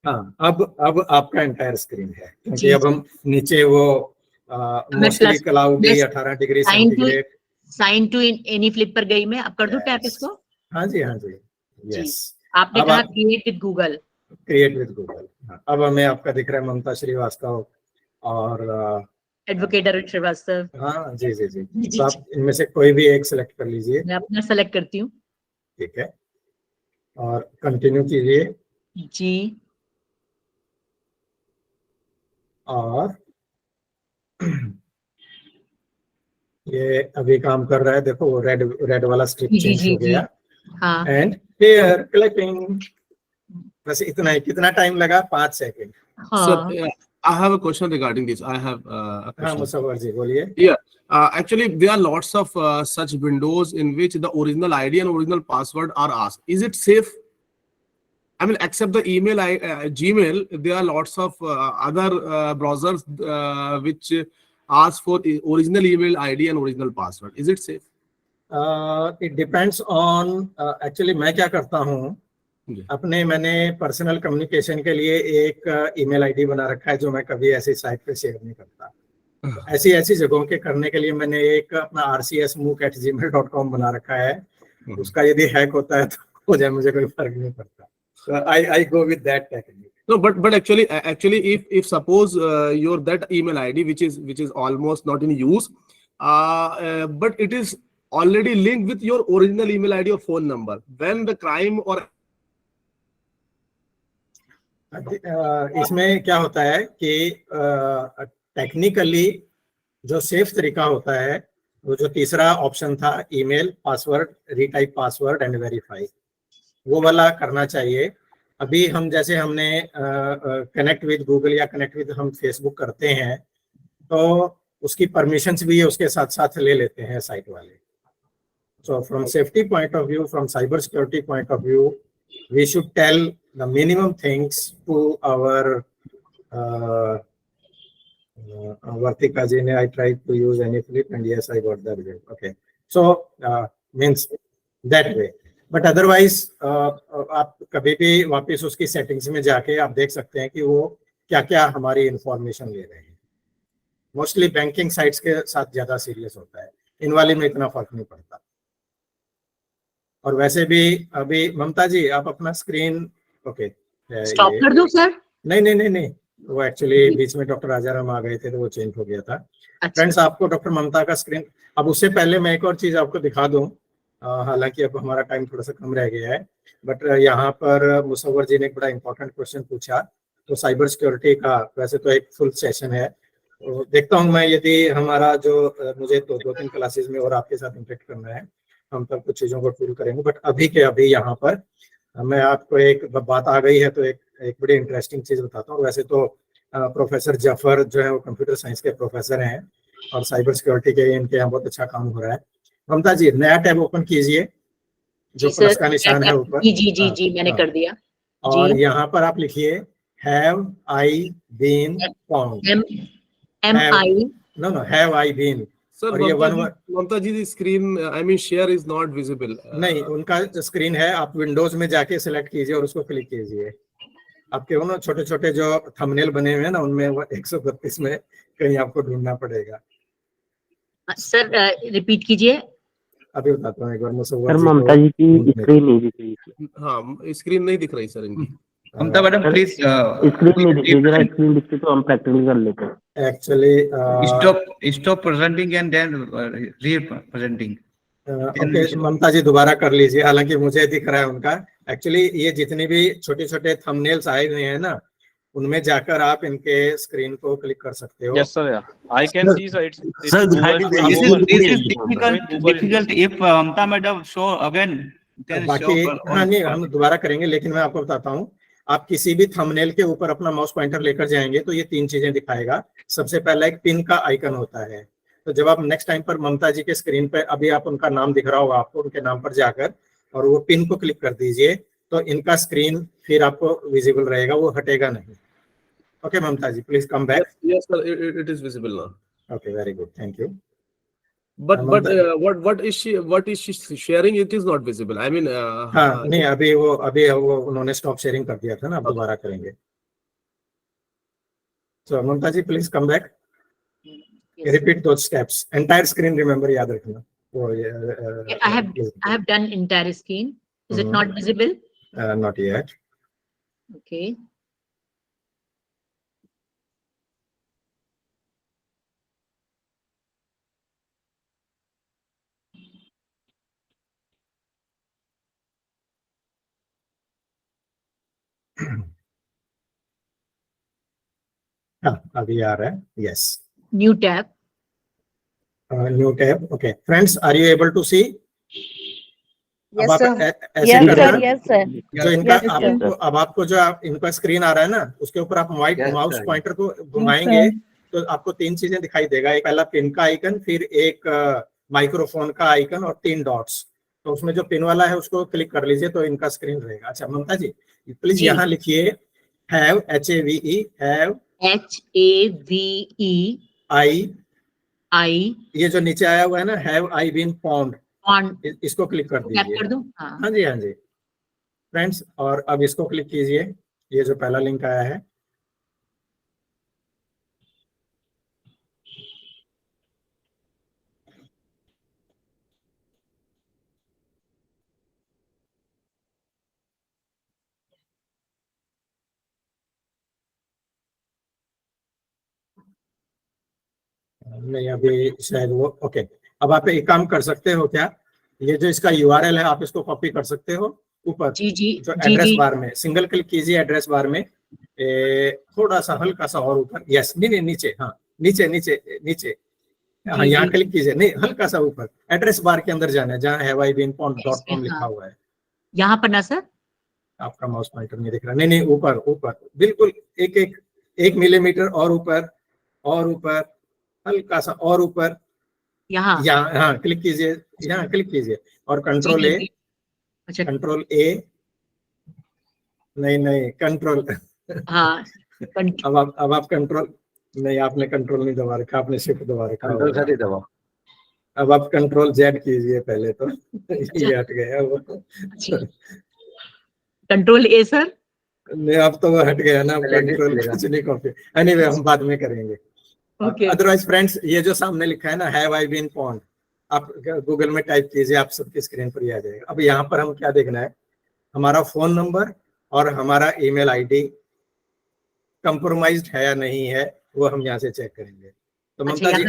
हाँ, अब आपका एंटायर स्क्रीन है, क्योंकि जी, अब हम नीचे वो मैं मोस्टली प्लस क्लाउडी मैं 18 degree sine to centigrade. Sign to any flip पर गई मैं, अब कर दूं टैप Yes. इसको? हाँ जी, हाँ जी, जी। यस। आपने अब कहा आप create with Google. Create with Google. अब हमें आपका दिख रहा है ममता श्रीवास्तव और एडवोकेट अरुण श्रीवास्तव। हाँ जी जी जी। जी, तो आप इनमें से कोई भी एक सिलेक्ट कर लीजिए। मैं अपना सेलेक्ट करती हूँ। ठीक है, और कंटिन्यू कीजिए। जी। और ये अभी काम कर रहा है, देखो वो रेड वाला स्ट्रिप जी जी चेंज जी हो जी। गया। हाँ। And here clipping. बस इतना ही। कितना टाइम लगा? 5 सेकंड। Sir, हाँ। I have a question regarding this. I have a हाँ question. मुसव्वर जी बोलिए। Yeah, actually, there are lots of such windows in which the original ID and original password are asked. Is it safe? I mean, except the email, Gmail, there are lots of other browsers which ask for original email ID and original password. Is it safe? It depends on actually मैं क्या करता हूँ, जी। मैंने personal communication के लिए एक email ID बना रखा है जो मैं कभी ऐसी साइट पे शेयर नहीं करता। ऐसी ऐसी जगहों के करने के लिए मैंने एक अपना rcsmook@gmail.com बना रखा है। उसका यदि हैक होता है तो हो जाए, मुझे कोई फर्क नहीं पड़ता। So I go with that technique. No, but actually, if suppose your that email ID which is almost not in use, but it is already linked with your original email ID or phone number, when the crime or इसमें क्या होता है कि technically जो safe तरीका होता है, वो जो तीसरा ऑप्शन था, email password, retype password and verify, वो वाला करना चाहिए। अभी हम जैसे हमने कनेक्ट विद गूगल या कनेक्ट विद हम फेसबुक करते हैं, तो उसकी परमिशंस भी उसके साथ साथ ले लेते हैं साइट वाले। So from safety point of view, from cyber security point of view, we should tell the minimum things to our Vartika ji ne, I tried to use any flip and yes, I got that way. Okay, so means that way. But otherwise आप कभी भी वापस उसकी settings में जाके आप देख सकते हैं कि वो क्या क्या हमारी इंफॉर्मेशन ले रहे हैं। मोस्टली बैंकिंग साइट्स के साथ ज्यादा सीरियस होता है, इन वाली में इतना फर्क नहीं पड़ता। और वैसे भी अभी ममता जी आप अपना स्क्रीन ओके स्टॉप कर दूं सर? नहीं नहीं नहीं नहीं, वो एक्चुअली बीच में डॉक्टर राजाराम आ गए थे तो वो चेंज हो गया था। फ्रेंड्स, आपको डॉक्टर ममता का स्क्रीन, अब उससे पहले मैं एक और चीज आपको दिखा दूं, हालांकि अब हमारा टाइम थोड़ा सा कम रह गया है, बट यहाँ पर मुसव्वर जी ने एक बड़ा इंपॉर्टेंट क्वेश्चन पूछा, तो साइबर सिक्योरिटी का वैसे तो एक फुल सेशन है, तो देखता हूँ मैं यदि हमारा जो मुझे तो 2-3 क्लासेस में और आपके साथ इंटरेक्ट करना है, हम तब कुछ चीजों को टूल करेंगे। बट अभी के अभी यहाँ पर मैं आपको एक बात आ गई है तो एक बड़ी इंटरेस्टिंग चीज बताता हूँ। वैसे तो प्रोफेसर जफर जो है वो कंप्यूटर साइंस के प्रोफेसर हैं और साइबर सिक्योरिटी के इनके यहाँ बहुत अच्छा काम हो रहा है। ममता जी नया टैब ओपन कीजिए, जो प्लस का निशान है ऊपर। जी जी जी जी, मैंने कर दिया। और यहाँ पर आप लिखिए have I been found. Have I been. sir, और ये Mamta ji, the screen, I mean share is not visible. नहीं, उनका स्क्रीन है, आप विंडोज में जाके सिलेक्ट कीजिए और उसको क्लिक कीजिए। आपके वो ना छोटे छोटे जो थंबनेल बने हुए हैं ना, उनमें वो 132 में कहीं आपको ढूंढना पड़ेगा। सर रिपीट कीजिए। अभी बताता हूँ एक बार। मुसव्वर सर ममता जी की स्क्रीन नहीं दिख रही थी। हाँ, स्क्रीन नहीं दिख रही सर इनकी। ममता मैडम प्लीज स्क्रीन नहीं दिख रही, जरा स्क्रीन दिखती तो हम प्रैक्टिकली कर लेते हैं। Actually stop presenting and then representing. Okay, ममता जी दोबारा कर लीजिए, हालांकि मुझे दिख रहा है उनका। एक्चुअली ये जितने भी छोटे छोटे थंबनेल्स आए हुए हैं ना, उनमें जाकर आप इनके स्क्रीन को क्लिक कर सकते हो। Yes sir, yeah. I can see so it's Sir, This is difficult if Mamta madam show again then बाकी show हाँ नहीं, हम दोबारा करेंगे, लेकिन मैं आपको बताता हूँ। आप किसी भी थंबनेल के ऊपर अपना माउस पॉइंटर लेकर जाएंगे तो ये 3 चीजें दिखाएगा। सबसे पहला एक पिन का आइकन होता है, तो जब आप नेक्स्ट टाइम पर ममता जी के स्क्रीन पर, अभी आप उनका नाम दिख रहा होगा आपको, उनके नाम पर जाकर और वो पिन को क्लिक कर दीजिए, तो इनका स्क्रीन फिर आपको विजिबल रहेगा, वो हटेगा नहीं। Okay Mamata ji, please come back. Yes sir, it is visible now. Okay, very good, thank you. But what is she sharing? It is not visible. I mean, हाँ नहीं, अभी वो उन्होंने स्टॉप शेयरिंग कर दिया था ना, अब दोबारा करेंगे. So Mamta ji please come back, repeat those steps. Entire screen remember याद रखना. वो I have done entire screen. Is it not visible? Not yet. Okay. हाँ अभी आ रहा है. Yes. New tab. New tab. Okay. Friends, are you able to see? Yes, sir. ऐसे करना. Yes, sir. जो इनका आपको अब आपको जो इनका स्क्रीन आ रहा है ना, उसके ऊपर आप माउस पॉइंटर को घुमाएंगे तो आपको 3 चीजें दिखाई देगा. एक पहला पिन का आइकन, फिर एक माइक्रोफोन का आइकन और 3 डॉट्स. तो उसमें जो पिन वाला है उसको क्लिक कर लीजिए तो इनका स्क्रीन रहेगा. अच्छा ममता जी प्लीज यहाँ लिखिए have, HAVE, have, HAVE I, ये जो नीचे आया हुआ है ना, हैव आई बीन फाउंड, इसको क्लिक कर टैप दीजिए. कर दूं? हाँ जी, हाँ जी फ्रेंड्स. और अब इसको क्लिक कीजिए, ये जो पहला लिंक आया है. नहीं अभी शायद वो. ओके, अब आप एक काम कर सकते हो क्या, ये जो इसका URL है आप इसको कॉपी कर सकते हो ऊपर जी जो एड्रेस बार में. सिंगल क्लिक कीजिए एड्रेस बार में, थोड़ा सा हल्का सा और ऊपर. यस, नहीं नीचे, हाँ नीचे नीचे नीचे. हाँ यहाँ क्लिक कीजिए, नहीं हल्का सा ऊपर एड्रेस बार के अंदर जाना है जहाँ haveibeenfound.com लिखा हुआ है. यहाँ पर ना सर, आपका माउस पॉइंटर नहीं दिख रहा. नहीं ऊपर ऊपर बिल्कुल 1 मिलीमीटर और ऊपर हल्का सा और ऊपर. यहाँ हाँ क्लिक कीजिए, यहाँ क्लिक कीजिए और कंट्रोल A. अच्छा कंट्रोल A, नहीं कंट्रोल. हाँ अब आप कंट्रोल नहीं, आपने कंट्रोल नहीं दबा रखा, आपने शिफ्ट दबा रखा. अब आप कंट्रोल Z कीजिए पहले तो. ये हट गया वो. Control A sir. नहीं अब तो वो हट गया ना, कंट्रोल कुछ नहीं कॉपी. एनीवे हम बाद में करेंगे. अदरवाइज फ्रेंड्स, ये जो सामने लिखा है ना हैव आई बीन फाउंड, आप गूगल में टाइप कीजिए, आप सबकी स्क्रीन पर ही आ जाएगा. अब यहाँ पर हम क्या देखना है, हमारा फोन नंबर और हमारा ईमेल आईडी कंप्रोमाइज्ड है या नहीं है, वो हम यहाँ से चेक करेंगे. तो Mamata ji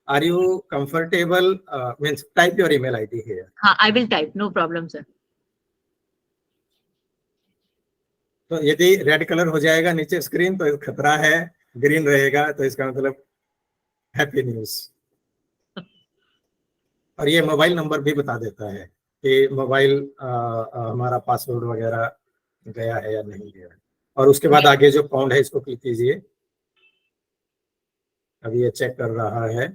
are you comfortable, means type your email ID here. हाँ, I will type, no problem sir. तो यदि रेड कलर हो जाएगा नीचे स्क्रीन तो खतरा है, ग्रीन रहेगा तो इसका मतलब हैप्पी न्यूज. और ये मोबाइल नंबर भी बता देता है कि मोबाइल हमारा पासवर्ड वगैरह गया है या नहीं गया. और उसके बाद आगे जो पाउंड है इसको क्लिक कीजिए. अभी ये चेक कर रहा है.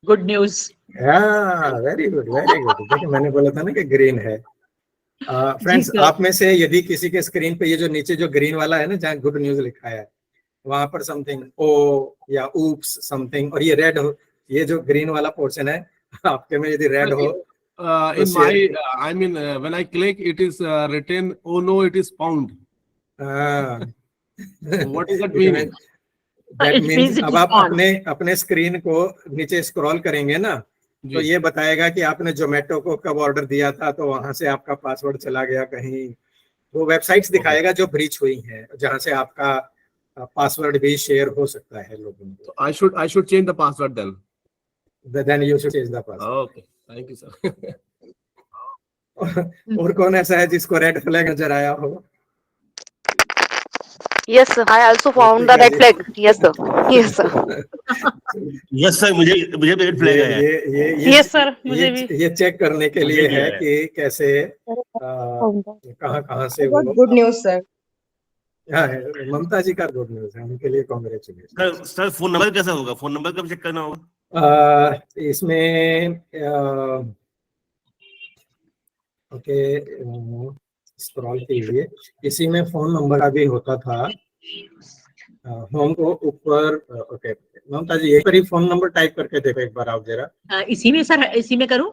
Good news. Very good very good. देखिए मैंने बोला था ना कि ग्रीन है. फ्रेंड्स, आप में से यदि किसी के स्क्रीन पे ये जो नीचे जो ग्रीन वाला है ना जहाँ गुड न्यूज लिखा है, वहां पर समथिंग ओ या ऊप्स समथिंग, और ये रेड हो, ये जो ग्रीन वाला पोर्शन है आपके में यदि रेड हो. In my, I mean, when I click, it is written, oh no, it is found. What does that mean? That means अब आप अपने स्क्रीन को नीचे स्क्रॉल करेंगे ना, तो ये बताएगा कि आपने जोमेटो को कब ऑर्डर दिया था, तो वहां से आपका पासवर्ड चला गया कहीं. वो वेबसाइट्स दिखाएगा जो ब्रीच हुई हैं, जहां से आपका पासवर्ड भी शेयर हो सकता है लोगों को. So I should change the password then. Then you should change the password. Okay, thank you sir. और कौन ऐसा है जिसको रेड फ्लैग नजर आया हो? Yes sir, I also found the red flag. Yes sir. Yes sir. Yes sir, मुझे red flag है. Yes sir, मुझे भी. ये चेक करने के लिए है कि कैसे कहाँ से वो. Good news sir. हाँ, ममता जी का गुड न्यूज है, उनके लिए कांग्रेचुलेशन. सर फोन नंबर कैसा होगा? फोन नंबर कब चेक करना होगा? इसमें ओके स्क्रॉल कीजिए, इसी में फोन नंबर का भी होता था. होम को ऊपर, ओके ममता जी एक बार फोन नंबर टाइप करके देखो एक बार आप जरा। इसी में सर, इसी में करूं?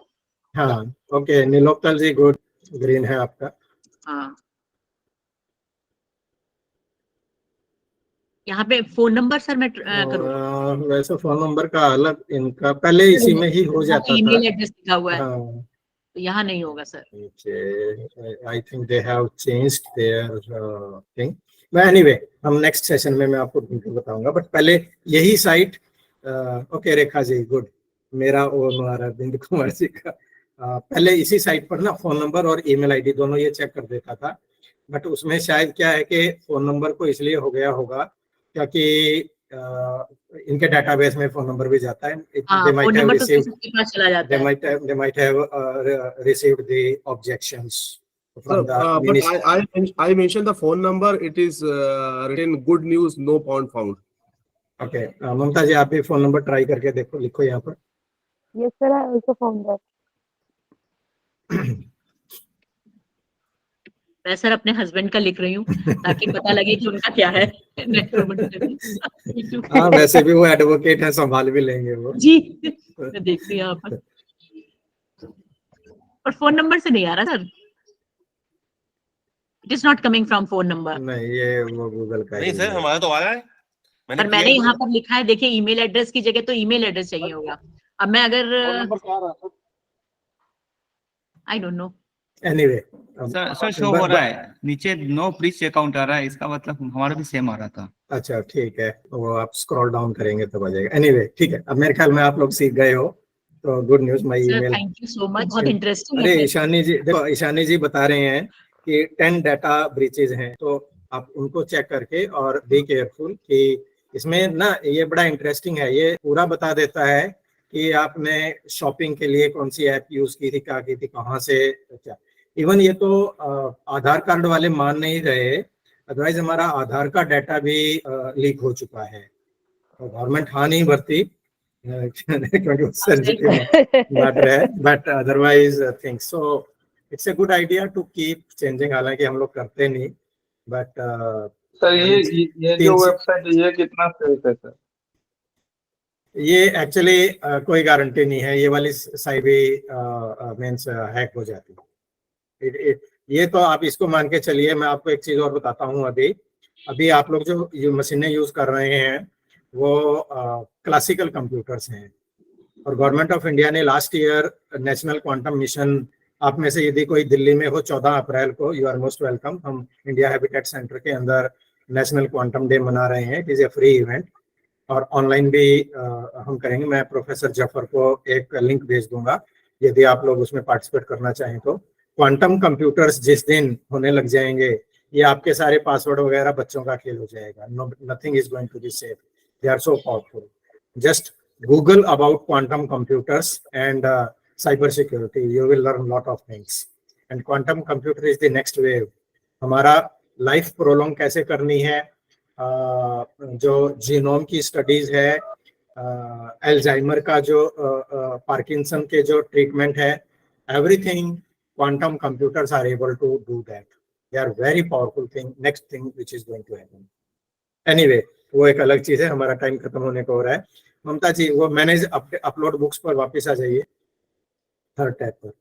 हाँ ओके, नीलोत्पल जी गुड, ग्रीन है आपका। हाँ, यहाँ पे फोन नंबर सर मैं करूं? वैसे फोन नंबर का अलग, इनका पहले इसी में ही हो जाता था। ईमेल एड्रेस लिखा हुआ है, हाँ तो यहाँ नहीं होगा sir. I think they have changed there thing, but anyway हम नेक्स्ट सेशन में मैं आपको ढूंढ के बताऊंगा, बट पहले यही site. Okay Rekha ji good, मेरा और हमारा बिंदु कुमार जी का पहले इसी साइट पर ना फोन नंबर और ईमेल आईडी दोनों ये चेक कर देता था, बट उसमें शायद क्या है कि फोन नंबर को इसलिए हो गया होगा क्योंकि इनके डेटाबेस में फोन नंबर भी जाता है। हाँ, फोन नंबर तो सबके पास चला जाता है। they might have received the objections from the but I mentioned the phone number. It is written good news, no pound found. Okay, ममता जी आप भी फोन नंबर ट्राई करके देखो, लिखो यहाँ पर। Yes, sir. I also found that. मैं sir अपने husband का लिख रही हूँ ताकि पता लगे कि उनका क्या है। हाँ वैसे भी वो एडवोकेट है, संभाल भी लेंगे वो जी। मैं देखती हूँ यहाँ पर, और फोन नंबर से नहीं आ रहा sir. It is not coming from phone number. नहीं ये वो गूगल का नहीं सर, हमारा तो आ रहा है। पर मैंने यहाँ पर लिखा है, देखिए ईमेल एड्रेस की जगह तो ईमेल एड्रेस चाहिए होगा। अब मैं अगर I don't know. Anyway sir show हो रहा है नीचे नो ब्रीच अकाउंट आ रहा है, इसका मतलब हमारा भी सेम आ रहा था। अच्छा ठीक है, वो आप स्क्रॉल डाउन करेंगे तब आ जाएगा। एनीवे ठीक है, अब मेरे ख्याल में आप लोग सीख गए हो, तो good news. My email, thank you so much, बहुत इंटरेस्टिंग अरे है। ईशानी जी देखो, ईशानी जी बता रहे हैं कि 10 डाटा ब्रीचेज हैं, तो आप उनको चेक करके और बी केयरफुल कि इसमें ना, ये बड़ा इंटरेस्टिंग है, ये पूरा बता देता है कि आपने शॉपिंग के लिए कौन सी ऐप यूज की थी, क्या की थी, कहाँ से क्या। इवन ये तो आधार कार्ड वाले मान नहीं रहे, अदरवाइज हमारा आधार का डाटा भी लीक हो चुका है, तो गवर्नमेंट हाँ नहीं भरती क्योंकि सेंसिटिव मैटर है, but otherwise things, so it's a good idea to keep changing. हालांकि हम लोग करते नहीं, बट सर ये जो वेबसाइट है ये कितना सेफ है सर? ये एक्चुअली कोई गारंटी नहीं है, ये वाली साइट भी मींस हैक हो जाती है। ये तो आप इसको मान के चलिए। मैं आपको एक चीज और बताता हूँ, अभी आप लोग जो मशीनें यूज कर रहे हैं वो क्लासिकल कंप्यूटर्स हैं, और गवर्नमेंट ऑफ इंडिया ने last year national quantum mission, आप में से यदि कोई दिल्ली में हो 14 अप्रैल को, यू आर मोस्ट वेलकम। हम इंडिया हैबिटेट सेंटर के अंदर नेशनल क्वांटम डे मना रहे हैं। It is a free event और ऑनलाइन भी हम करेंगे। मैं प्रोफेसर जफर को एक लिंक भेज दूंगा, यदि आप लोग उसमें पार्टिसिपेट करना चाहें तो। क्वांटम कंप्यूटर्स जिस दिन होने लग जाएंगे, ये आपके सारे पासवर्ड वगैरह बच्चों का खेल हो जाएगा। Nothing is going to be safe, they are so powerful. Just Google about quantum computers and cyber security, you will learn a lot of things, and quantum computer is the next wave. हमारा life prolong कैसे करनी है, जो genome की studies है, Alzheimer का जो Parkinson के जो ट्रीटमेंट है, everything quantum computers are able to do that. They are very powerful thing, next thing which is going to happen. Anyway, वो एक अलग चीज है। हमारा टाइम खत्म होने को हो रहा है। ममता जी वो मैनेज अपलोड बुक्स पर वापस आ जाइए, थर्ड टैब पर।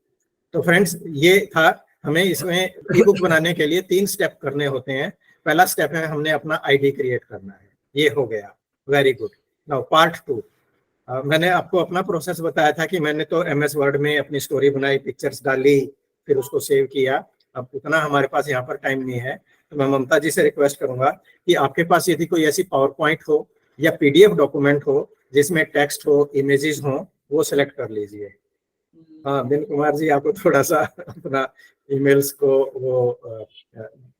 तो फ्रेंड्स ये था, हमें इसमें ई बुक बनाने के लिए 3 स्टेप करने होते हैं। पहला स्टेप है हमने अपना आईडी क्रिएट करना है, ये हो गया, वेरी गुड। नाउ पार्ट 2, मैंने आपको अपना प्रोसेस बताया था कि मैंने तो MS वर्ड में अपनी स्टोरी बनाई, पिक्चर्स डाली, फिर उसको सेव किया। अब उतना हमारे पास यहाँ पर टाइम नहीं है, तो मैं ममता जी से रिक्वेस्ट करूंगा कि आपके पास यदि कोई ऐसी पावर पॉइंट हो या PDF डॉक्यूमेंट हो जिसमें टेक्स्ट हो, इमेजेस हो, वो सिलेक्ट कर लीजिए। हाँ बिन कुमार जी, आपको थोड़ा सा अपना ईमेल्स को वो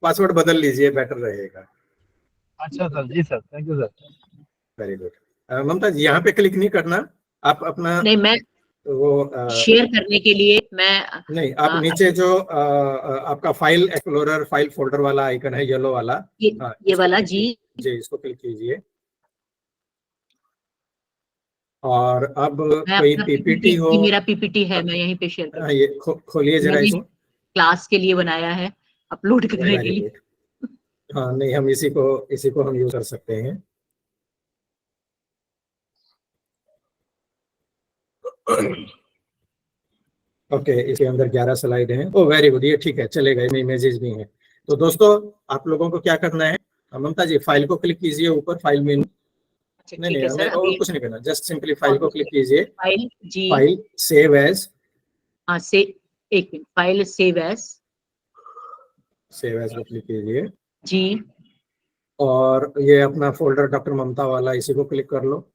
पासवर्ड बदल लीजिए, बेटर रहेगा। अच्छा सर, जी sir, thank you sir. Very good. Mamata ji यहाँ पे क्लिक नहीं करना, आप अपना नहीं, मैं वो शेयर करने के लिए मैं नहीं, आप नीचे जो आपका फाइल एक्सप्लोरर, फाइल फोल्डर वाला आइकन है, येलो वाला, ये वाला जी, इसको क्लिक कीजिए। और अब कोई PPT हो, मेरा PPT है, मैं यहीं पे शेयर करूंगा। ये खोलिए जरा इसको। क्लास के लिए बनाया है, अपलोड करने के लिए। हाँ नहीं, हम इसी को हम यूज कर सकते हैं। ओके, इसके अंदर 11 स्लाइड हैं। ओ वेरी गुड, ये ठीक है, चलेगा, इसमें इमेजेस भी हैं। तो दोस्तों आप लोगों को क्या करना है, ममता जी फाइल को क्लिक कीजिए ऊपर, फाइल मेनू। अच्छा नहीं ठीक नहीं, है सर, हमें और अभी कुछ नहीं करना, जस्ट सिंपली फाइल को क्लिक कीजिए। फाइल जी, फाइल सेव एज, हाँ से एक मिनट, फाइल सेव एज को क्लिक कीजिए जी, और ये अपना फोल्डर डॉक्टर ममता वाला, इसी को क्लिक कर लो,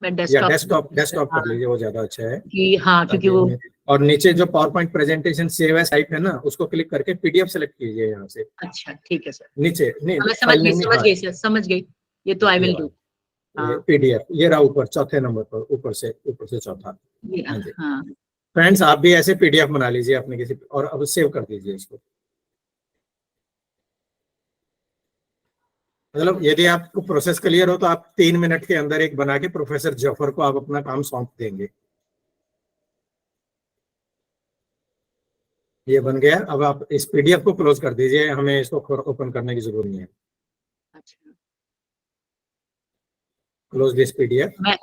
मैं या डेस्कटॉप डेस्कटॉप कर लीजिए, वो ज्यादा अच्छा है। कि हाँ, क्योंकि वो और नीचे जो PowerPoint presentation save as type है ना, उसको क्लिक करके पीडीएफ सेलेक्ट कीजिए यहाँ से अच्छा ठीक है सर, नीचे। नहीं, मैं फाइल नेम समझ गई सर, समझ गई, ये तो आई विल डू। ये पीडीएफ, ये रहा ऊपर चौथे नंबर पर, ऊपर से चौथा। हाँ जी, हाँ फ्रेंड्स आप भी ऐसे पीडीएफ बना लीजिए अपने किसी, और अब सेव कर दीजिए इसको। मतलब यदि आपको प्रोसेस क्लियर हो तो आप 3 मिनट के अंदर एक बना के प्रोफेसर जफर को आप अपना काम सौंप देंगे। ये बन गया, अब आप इस पीडीएफ को क्लोज कर दीजिए, हमें इसको ओपन करने की जरूरत नहीं है। अच्छा, क्लोज दिस पीडीएफ। मैं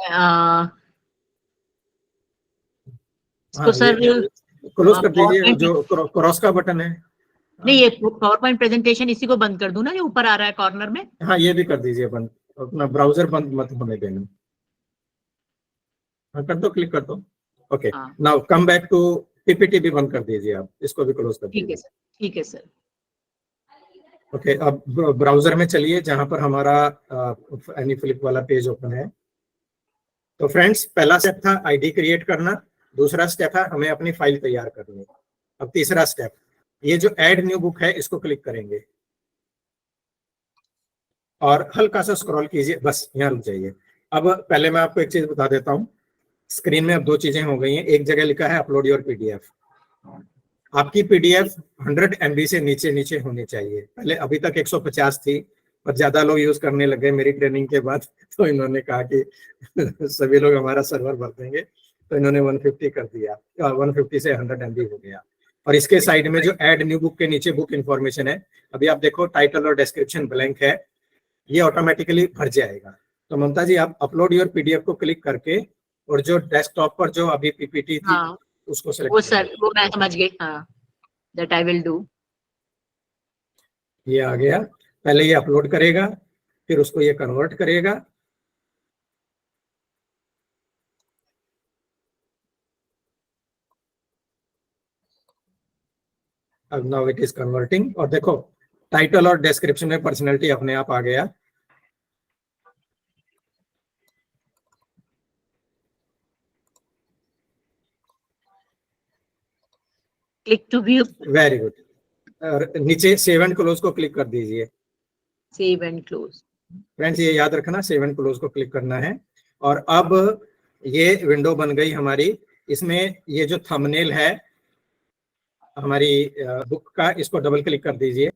इसको सर क्लोज कर दीजिए, PowerPoint जो क्रॉस का बटन है। नहीं, ये पावर पॉइंट प्रेजेंटेशन इसी को बंद कर दूं ना, जो ऊपर आ रहा है कॉर्नर में। हाँ ये भी कर दीजिए बंद, अपना ब्राउजर बंद मत होने देना। हाँ कर दो, क्लिक कर दो। Okay, now come back to PPT भी बंद कर दीजिए आप, इसको भी क्लोज कर ठीक है दीजिए। सर, ठीक है सर। ओके, अब ब्राउजर में चलिए जहां पर हमारा एनी फ्लिप वाला पेज ओपन है। तो फ्रेंड्स पहला स्टेप था आईडी क्रिएट करना, दूसरा स्टेप है हमें अपनी फाइल तैयार करनी। अब तीसरा स्टेप, ये जो ऐड न्यू बुक है इसको क्लिक करेंगे और हल्का सा स्क्रॉल कीजिए, बस यहाँ रुक जाइए। अब पहले मैं आपको एक चीज बता देता हूँ, स्क्रीन में अब 2 चीजें हो गई हैं। एक जगह लिखा है अपलोड योर पीडीएफ, आपकी पीडीएफ 100 MB से नीचे होनी चाहिए। पहले अभी तक 150 थी, पर ज्यादा लोग यूज करने लगे मेरी ट्रेनिंग के बाद, तो इन्होंने कहा कि सभी लोग हमारा सर्वर भर देंगे, तो इन्होंने 150 कर दिया, 150 से 100 MB हो गया। और इसके साइड में जो ऐड न्यू बुक के नीचे बुक इन्फॉर्मेशन है, अभी आप देखो टाइटल और डिस्क्रिप्शन ब्लैंक है, ये ऑटोमेटिकली भर जाएगा। तो ममता जी आप अपलोड योर पीडीएफ को क्लिक करके, और जो डेस्कटॉप पर जो अभी पीपीटी थी उसको सेलेक्ट, वो सर वो मैं समझ गई, हाँ, दैट आई विल डू। ये आ गया, पहले ये अपलोड करेगा, फिर उसको ये कन्वर्ट करेगा। अब नाउ इट इज कन्वर्टिंग, और देखो टाइटल और डिस्क्रिप्शन में पर्सनैलिटी अपने आप आ गया। Click to view, very good, और नीचे सेव एंड क्लोज को क्लिक कर दीजिए। सेव एंड क्लोज, फ्रेंड्स ये याद रखना, सेव एंड क्लोज को क्लिक करना है। और अब ये विंडो बन गई हमारी, इसमें ये जो थंबनेल है हमारी बुक का, इसको डबल क्लिक कर दीजिए,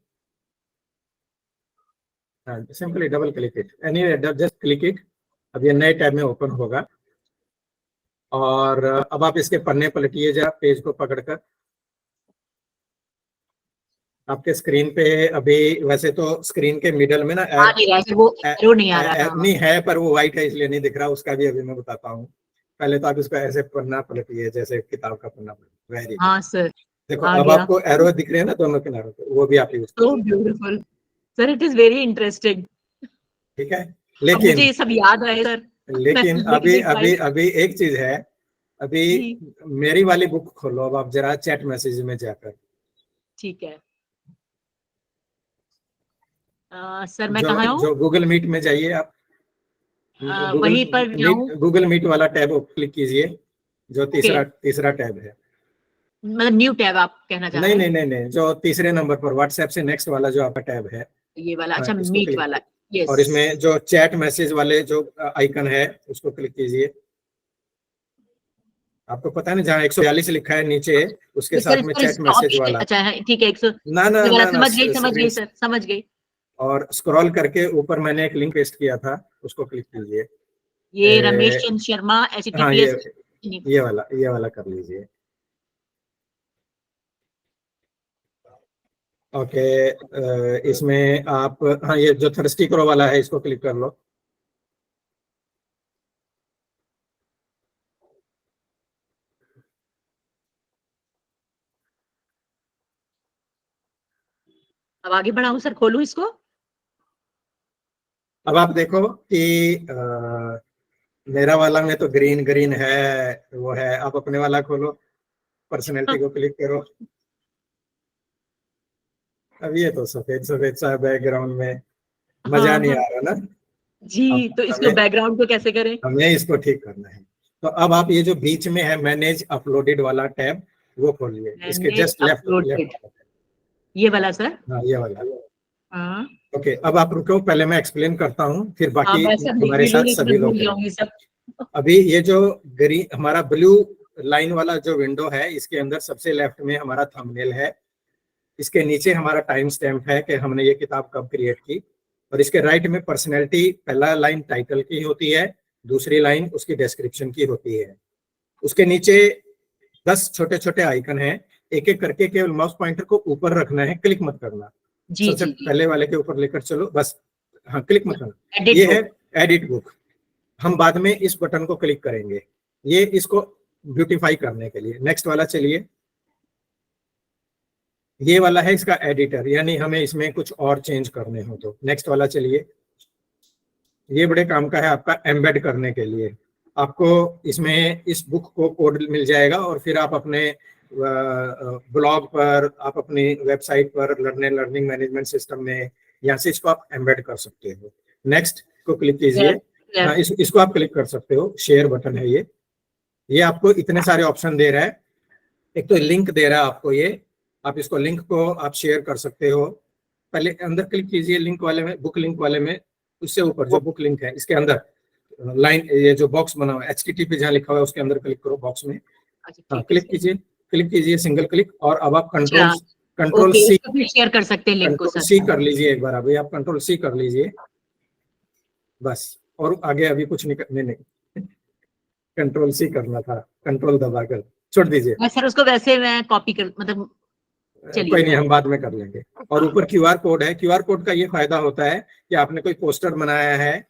simply double click it, anyway just click it. अब ये नए टैब में ओपन होगा, और अब आप इसके पन्ने पलटिए जरा, पेज को पकड़कर। आपके स्क्रीन पे अभी, वैसे तो स्क्रीन के मिडल में ना वो एरो नहीं आ रहा, नहीं है, पर वो व्हाइट है इसलिए नहीं दिख रहा, उसका भी अभी मैं बताता हूँ। पहले तो आप इसको ऐसे पन्ना पलटिए जैसे किताब का पन्ना पलटिए। वेरी गुड, हाँ सर, देखो अब आपको एरो दिख रहे हैं ना दोनों किनारों पे, वो भी आप use so beautiful sir, it is very interesting. ठीक है, लेकिन मुझे ये सब याद रहे सर। लेकिन अभी एक चीज है, अभी मेरी वाली बुक खोलो अब आप जरा चैट मैसेज में जाकर। ठीक है सर, मैं कहाँ हूँ? जो गूगल मीट में जाइए आप, वहीं पर जाऊँ? गूगल मीट वाला टैब क्लिक कीजिए, जो तीसरा टैब है, मतलब न्यू टैब आप कहना चाह रहे हैं? नहीं, जो तीसरे नंबर पर व्हाट्सएप से नेक्स्ट वाला जो आपका टैब है, ये वाला, अच्छा मीट वाला, यस। और इसमें जो चैट मैसेज वाले जो आइकन है उसको क्लिक कीजिए। आपको पता है ना जहाँ 142 लिखा है नीचे, उसके साथ में चैट मैसेज वाला। अच्छा ठीक है, 100 ना समझ गई सर, समझ गई। और स्क्रॉल करके ऊपर मैंने एक लिंक पेस्ट किया था, उसको क्लिक कीजिए। ये रमेश चंद्र शर्मा HTTPS, ये वाला कर लीजिए। ओके, इसमें आप, हाँ, ये जो थर्स्टी क्रो वाला है इसको क्लिक कर लो। अब आगे बढ़ाऊं सर, खोलूं इसको? अब आप देखो कि मेरा वाला में तो ग्रीन ग्रीन है, वो है। आप अपने वाला खोलो, पर्सनैलिटी को क्लिक करो। अब ये तो सफेद सफेद सा बैकग्राउंड में, मजा नहीं आ रहा ना जी, तो इसको हमें- बैकग्राउंड को कैसे करें? हमें इसको ठीक करना है। तो अब आप ये जो बीच में है मैनेज अपलोडेड वाला टैब, वो खोलिए। इसके Manage just left uploaded। Left. ये वाला सर? हाँ, ये वाला। हाँ ओके, अब आप रुको, पहले मैं एक्सप्लेन करता हूँ, फिर हाँ, बाकी मैं सब हमारे लिख साथ लूंगी, सभी लोग भूल करेंगे। जाऊंगी सब। अभी ये जो ग्रीन हमारा ब्लू लाइन वाला जो विंडो है, इसके अंदर सबसे लेफ्ट में हमारा थंबनेल है। इसके नीचे हमारा टाइम स्टैम्प है कि हमने ये किताब कब क्रिएट की। और इसके राइट में पर्सनैलिटी, पहला लाइन टाइटल की होती है, दूसरी लाइन उसकी डिस्क्रिप्शन की होती है। उसके नीचे 10 छोटे छोटे आइकन हैं, एक एक करके केवल माउस पॉइंटर को ऊपर रखना है, क्लिक मत करना। जी सबसे जी जी। पहले वाले के ऊपर लेकर चलो, बस। हाँ, क्लिक मत करना। Edit ये book। है एडिट बुक। हम बाद में इस बटन को क्लिक करेंगे, ये इसको ब्यूटीफाई करने के लिए। नेक्स्ट वाला चलिए, ये वाला है इसका एडिटर, यानी हमें इसमें कुछ और चेंज करने हो तो। नेक्स्ट वाला चलिए, ये बड़े काम का है आपका, एम्बेड करने के लिए। आपको इसमें इस बुक को कोड मिल जाएगा और फिर आप अपने ब्लॉग पर, आप अपनी वेबसाइट पर, लर्निंग मैनेजमेंट सिस्टम में, यहाँ से इसको आप एम्बेड कर सकते हो। नेक्स्ट को क्लिक कीजिए। हाँ, इसको आप क्लिक कर सकते हो, शेयर बटन है ये आपको इतने सारे ऑप्शन दे रहा है। एक तो लिंक दे रहा है आपको, ये आप इसको लिंक को आप शेयर कर सकते हो। पहले अंदर क्लिक कीजिए लिंक वाले में, बुक लिंक वाले में, उससे ऊपर जो बुक लिंक है इसके अंदर लाइन, ये जो बॉक्स बना हुआ है HTTP जहाँ लिखा हुआ है उसके अंदर क्लिक करो, बॉक्स में। हाँ, क्लिक कीजिए सिंगल क्लिक। और अब आप कंट्रोल सी शेयर कर सकते हैं लिंक को कंट्रोल सर। सी कर लीजिए एक बार। अभी आप कंट्रोल सी कर लीजिए बस, और आगे अभी कुछ नहीं, कंट्रोल सी करना था, कंट्रोल दबाकर छोड़ दीजिए। मैं सर उसको वैसे मैं कॉपी कर, मतलब चलिए कोई नहीं, हम बाद में कर लेंगे। और ऊपर QR कोड है। QR कोड का ये फायदा होता है कि आपने कोई पोस्टर बनाया है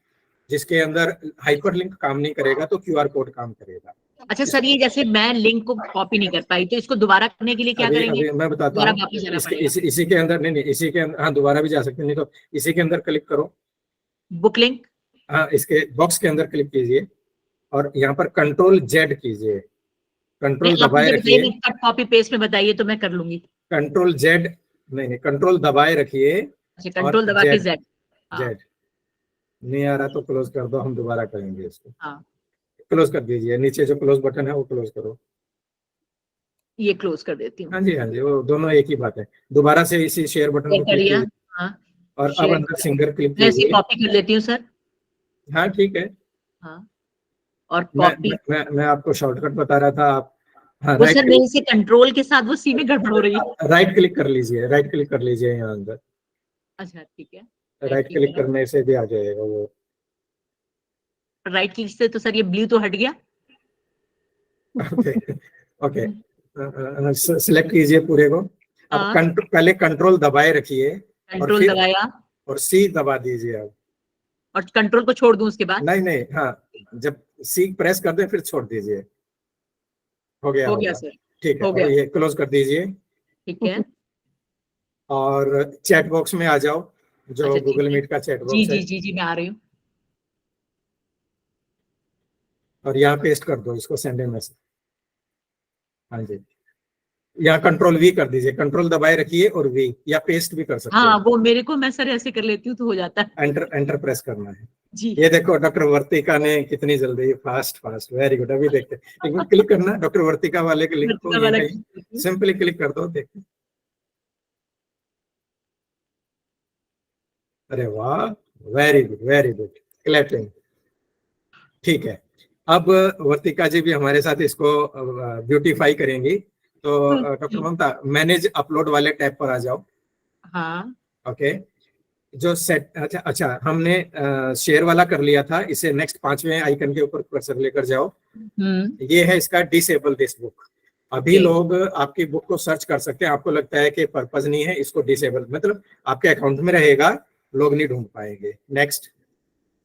जिसके अंदर हाइपरलिंक काम नहीं करेगा तो QR कोड काम करेगा। अच्छा सर, ये जैसे मैं लिंक को कॉपी नहीं कर पाई तो इसको दोबारा करने के लिए क्या करेंगे? अभी मैं बताता दोबारा हूँ। वापस जाना पड़ेगा? इसी के अंदर, नहीं, इसी के अंदर, हाँ, दोबारा भी जा सकते हैं, नहीं तो इसी के अंदर क्लिक करो, बुक लिंक। हाँ, इसके बॉक्स के अंदर क्लिक कीजिए और यहाँ पर कंट्रोल Z कीजिए, कंट्रोल दबाए रखिए। कॉपी पेस्ट में बताइए तो मैं कर लूंगी। कंट्रोल Z, नहीं, कंट्रोल दबाए रखिए। अच्छा, कंट्रोल दबा के Z। Z नहीं आ रहा तो क्लोज कर दो, हम दोबारा करेंगे इसको। हाँ, क्लोज कर दीजिए, नीचे जो क्लोज बटन है वो क्लोज करो। ये क्लोज कर देती हूँ। हाँ जी, वो दोनों एक ही बात है। दोबारा से इसी शेयर बटन को क्लिक कीजिए। हाँ, और अब अंदर सिंगल क्लिक मैं इसे कीजिए। कॉपी कर लेती हूँ सर। हाँ, ठीक है। हाँ, और कॉपी। मैं आपको शॉर्टकट बता रहा था। आप, हाँ, वो सर मेरे से कंट्रोल के साथ वो सी में गड़बड़ हो रही है। राइट क्लिक कर लीजिए, राइट क्लिक कर लीजिए यहाँ अंदर। अच्छा ठीक है, राइट क्लिक करने से भी आ जाएगा वो। राइट क्लिक से तो सर ये ब्लू तो हट गया। ओके, सिलेक्ट कीजिए पूरे को। अब पहले कंट्रोल दबाए रखिए, कंट्रोल दबाया और C दबा दीजिए अब। और कंट्रोल को छोड़ दूं उसके बाद? नहीं, हाँ, जब C प्रेस कर दे फिर छोड़ दीजिए। हो गया सर, ठीक है। ये क्लोज कर दीजिए। ठीक है। और चैट बॉक्स में आ जाओ, जो गूगल मीट का चैट बॉक्स है। जी मैं आ रही हूँ। और यहाँ पेस्ट कर दो इसको, सेंड ए मैसेज। हाँ जी, यहाँ कंट्रोल V कर दीजिए, कंट्रोल दबाए रखिए और V, या पेस्ट भी कर सकते हैं। हाँ, वो मेरे को, मैं सर ऐसे कर लेती हूँ तो हो जाता है। एंटर प्रेस करना है जी। ये देखो डॉक्टर वर्तिका ने कितनी जल्दी, फास्ट, वेरी गुड। अभी देखते हैं, एक बार क्लिक करना डॉक्टर वर्तिका वाले के लिंक को, सिंपली क्लिक कर दो, देखते। अरे वाह, वेरी गुड, क्लैपिंग। ठीक है, अब वर्तिका जी भी हमारे साथ इसको ब्यूटीफाई करेंगी। तो डॉक्टर ममता, मैनेज अपलोड वाले टैब पर आ जाओ। हाँ, ओके, जो सेट, अच्छा, हमने शेयर वाला कर लिया था। इसे नेक्स्ट 5वें आइकन के ऊपर कर्सर लेकर जाओ। ये है इसका डिसेबल दिस बुक। अभी लोग आपकी बुक को सर्च कर सकते हैं, आपको लगता है कि पर्पज नहीं है, इसको डिसेबल, मतलब आपके अकाउंट में रहेगा, लोग नहीं ढूंढ पाएंगे। नेक्स्ट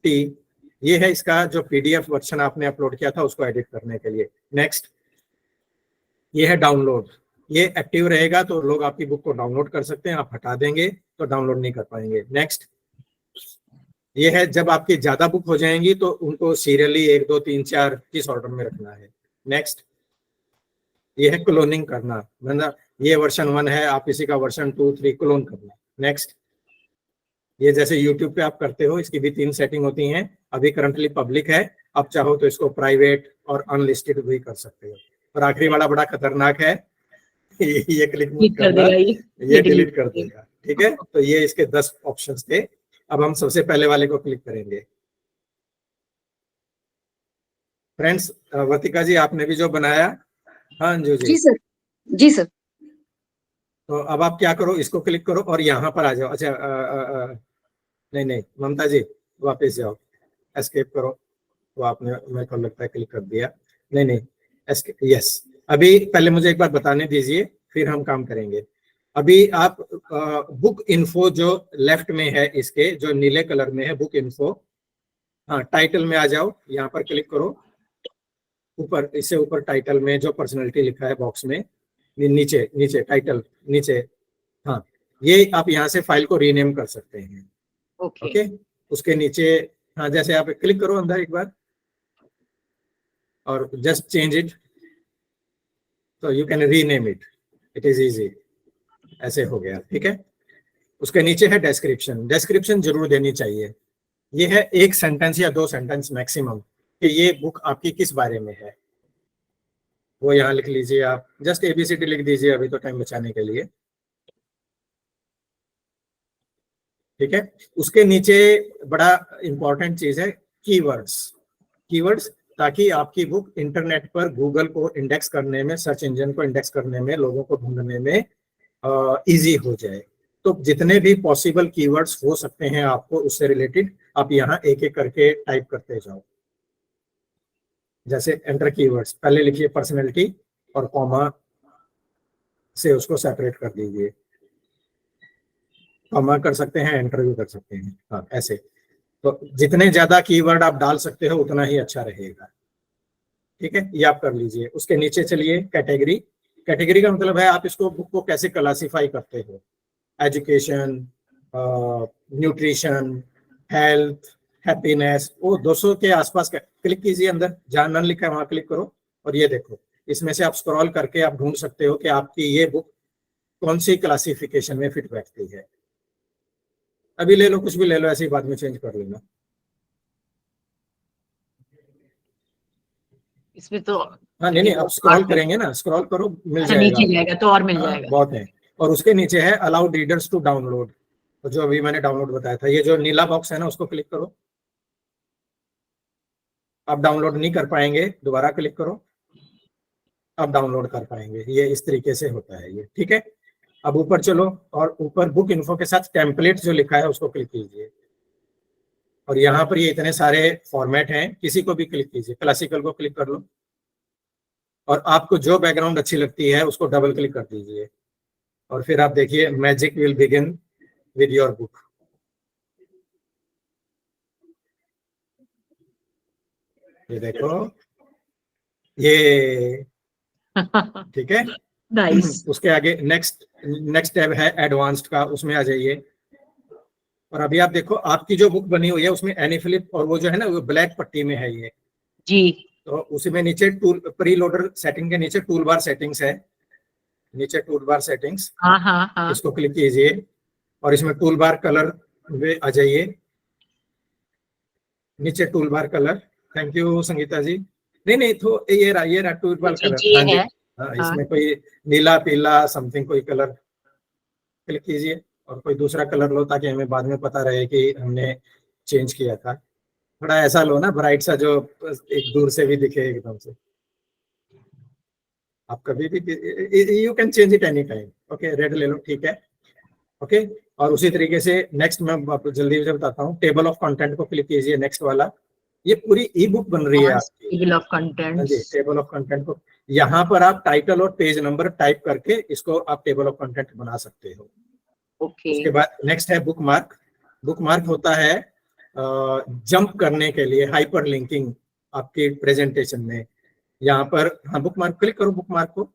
टी, ये है इसका जो पीडीएफ वर्जन आपने अपलोड किया था उसको एडिट करने के लिए। नेक्स्ट, ये है डाउनलोड, ये एक्टिव रहेगा तो लोग आपकी बुक को डाउनलोड कर सकते हैं, आप हटा देंगे तो डाउनलोड नहीं कर पाएंगे। नेक्स्ट, ये है जब आपकी ज्यादा बुक हो जाएंगी तो उनको सीरियली 1 2 3 4 किस ऑर्डर में रखना है। नेक्स्ट, ये है क्लोनिंग करना, मतलब ये वर्जन 1 है, आप इसी का वर्जन 2 3 क्लोन करना। नेक्स्ट, ये जैसे यूट्यूब पे आप करते हो, इसकी भी 3 सेटिंग होती हैं। अभी करंटली पब्लिक है, आप चाहो तो इसको प्राइवेट और अनलिस्टेड भी कर सकते हो। और आखिरी वाला बड़ा खतरनाक है, ये क्लिक मत करना, ये डिलीट कर देगा। ठीक है, तो ये इसके 10 ऑप्शंस थे। अब हम सबसे पहले वाले को क्लिक करेंगे। फ्रेंड्स, वतिका जी आपने भी जो बनाया, हाँ जी सर, जी सर। तो अब आप क्या करो, इसको क्लिक करो और यहाँ पर आ जाओ। अच्छा नहीं ममता जी वापस जाओ, एस्केप करो। तो आपने, मेरे को लगता है क्लिक कर दिया। नहीं एस्केप, यस। अभी पहले मुझे एक बार बताने दीजिए, फिर हम काम करेंगे। अभी आप बुक इन्फो जो लेफ्ट में है, इसके जो नीले कलर में है बुक इन्फो, हाँ टाइटल में आ जाओ, यहाँ पर क्लिक करो। ऊपर, इससे ऊपर टाइटल में जो पर्सनैलिटी लिखा है बॉक्स में, नीचे टाइटल नीचे, हाँ ये आप यहाँ से फाइल को रीनेम कर सकते हैं। ओके, उसके नीचे, हाँ जैसे आप क्लिक करो अंदर एक बार और जस्ट चेंज इट, तो you can rename it, it is easy. ऐसे हो गया, ठीक है। उसके नीचे है डिस्क्रिप्शन, डिस्क्रिप्शन जरूर देनी चाहिए। ये है 1 सेंटेंस या 2 सेंटेंस मैक्सिमम कि ये बुक आपकी किस बारे में है, वो यहाँ लिख लीजिए। आप जस्ट ABCD लिख दीजिए अभी तो टाइम बचाने के लिए, ठीक है। उसके नीचे बड़ा इंपॉर्टेंट चीज है कीवर्ड्स, ताकि आपकी बुक इंटरनेट पर गूगल को इंडेक्स करने में, सर्च इंजन को इंडेक्स करने में, लोगों को ढूंढने में इजी हो जाए। तो जितने भी पॉसिबल कीवर्ड्स हो सकते हैं आपको उससे रिलेटेड, आप यहाँ एक एक करके टाइप करते जाओ। जैसे एंटर कीवर्ड्स, पहले लिखिए पर्सनैलिटी और कॉमा से उसको सेपरेट कर दीजिए। कॉमा कर सकते हैं, एंटर भी कर सकते हैं, हाँ ऐसे। तो जितने ज्यादा कीवर्ड आप डाल सकते हो उतना ही अच्छा रहेगा, ठीक है। ये आप कर लीजिए। उसके नीचे चलिए कैटेगरी। कैटेगरी का मतलब है आप इसको बुक को कैसे क्लासीफाई करते हो, एजुकेशन, न्यूट्रिशन, हेल्थ, हैप्पीनेस, वो 200 के आसपास का। क्लिक कीजिए अंदर, जहां नन लिखा है वहां क्लिक करो और ये देखो, इसमें से आप स्क्रॉल करके आप ढूंढ सकते हो कि आपकी ये बुक कौन सी क्लासिफिकेशन में फिट बैठती है। अभी ले लो, कुछ भी ले लो, ऐसे ही बाद में चेंज कर लेना। इसमें तो हाँ नहीं आप स्क्रॉल करेंगे ना, स्क्रॉल करो, मिल जाएगा, नीचे जाएगा तो और मिल जाएगा। बहुत है। और उसके नीचे है अलाउड रीडर्स टू डाउनलोड, तो जो अभी मैंने डाउनलोड बताया था, ये जो नीला बॉक्स है ना उसको क्लिक करो। आप डाउनलोड नहीं कर पाएंगे, दोबारा क्लिक करो, आप डाउनलोड कर पाएंगे। ये इस तरीके से होता है ये, ठीक है। अब ऊपर चलो और ऊपर बुक इन्फो के साथ टेम्पलेट जो लिखा है उसको क्लिक कीजिए। और यहाँ पर ये इतने सारे फॉर्मेट हैं, किसी को भी क्लिक कीजिए। क्लासिकल को क्लिक कर लो और आपको जो बैकग्राउंड अच्छी लगती है उसको डबल क्लिक कर दीजिए और फिर आप देखिए magic will begin with your book. ये देखो, ये ठीक है। नाइस। उसके आगे नेक्स्ट टैब है एडवांस्ड का, उसमें आ जाइए। और अभी आप देखो आपकी जो बुक बनी हुई है उसमें एनी फिलिप, और वो जो है ना वो ब्लैक पट्टी में है ये जी। तो उसी में नीचे टूल प्री लोडर सेटिंग के नीचे टूल बार सेटिंग्स है, नीचे टूल बार सेटिंग्स, हाँ। इसको क्लिक कीजिए और इसमें टूल बार कलर में आ जाइए। नीचे tool bar colour, thank you Sangeeta ji. नहीं तो ये रहा टूल बार कलर, हाँ इसमें कोई नीला पीला समथिंग कोई कलर क्लिक कीजिए और कोई दूसरा कलर लो ताकि हमें बाद में पता रहे कि हमने चेंज किया था। थोड़ा ऐसा लो ना ब्राइट सा जो एक दूर से भी दिखे एकदम से। आप कभी भी you can change it any time. Okay, red ले लो, ठीक है। ओके, और उसी तरीके से नेक्स्ट मैं आपको जल्दी से बताता हूँ। टेबल ऑफ कंटेंट को क्लिक कीजिए, नेक्स्ट वाला। ये पूरी ई बुक बन रही है आपकी। टेबल ऑफ हाँ कंटेंट्स। जी, टेबल ऑफ कंटेंट को यहाँ पर आप टाइटल और पेज नंबर टाइप करके इसको आप टेबल ऑफ कंटेंट बना सकते हो। ओके। उसके बाद नेक्स्ट है बुक मार्क। बुक मार्क होता है जंप करने के लिए, हाइपर लिंकिंग आपकी प्रेजेंटेशन में। यहाँ पर हाँ बुक मार्क क्लिक करो, बुक मार्क को,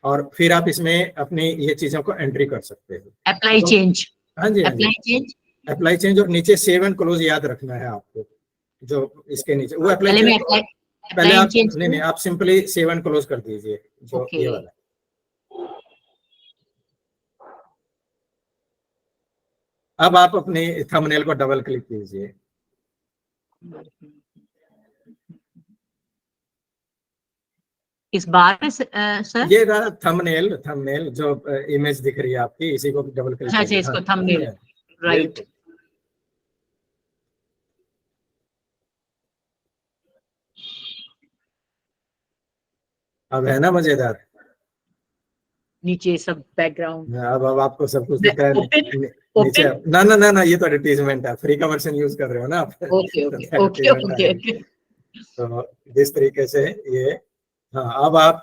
और फिर आप इसमें अपनी ये चीजों को एंट्री कर सकते हो। Apply change. हाँ जी, अप्लाई चेंज। अप्लाई चेंज, और नीचे सेव एंड क्लोज याद रखना है आपको, जो इसके नीचे वो अप्लाई पहले मैं चेंज। अप्लाई पहले आप चेंज नहीं, आप सिंपली सेव एंड क्लोज कर दीजिए, जो Okay. ये वाला। अब आप अपने थंबनेल को डबल क्लिक कीजिए। इस बार में सर। ये रहा थंबनेल, थंबनेल जो इमेज दिख रही है आपकी, इसी को डबल क्लिक अच्छा कीजिए। इसको हाँ, थंबनेल, राइट। अब है ना मजेदार। नीचे सब बैकग्राउंड। अब आपको सब कुछ दिखता है नीचे। ओपन। ना ना ना ना, ये तो एडवर्टीजमेंट है, फ्री का वर्जन यूज कर रहे हो ना आप। Okay okay okay okay. तो इस तरीके से ये, हाँ अब आप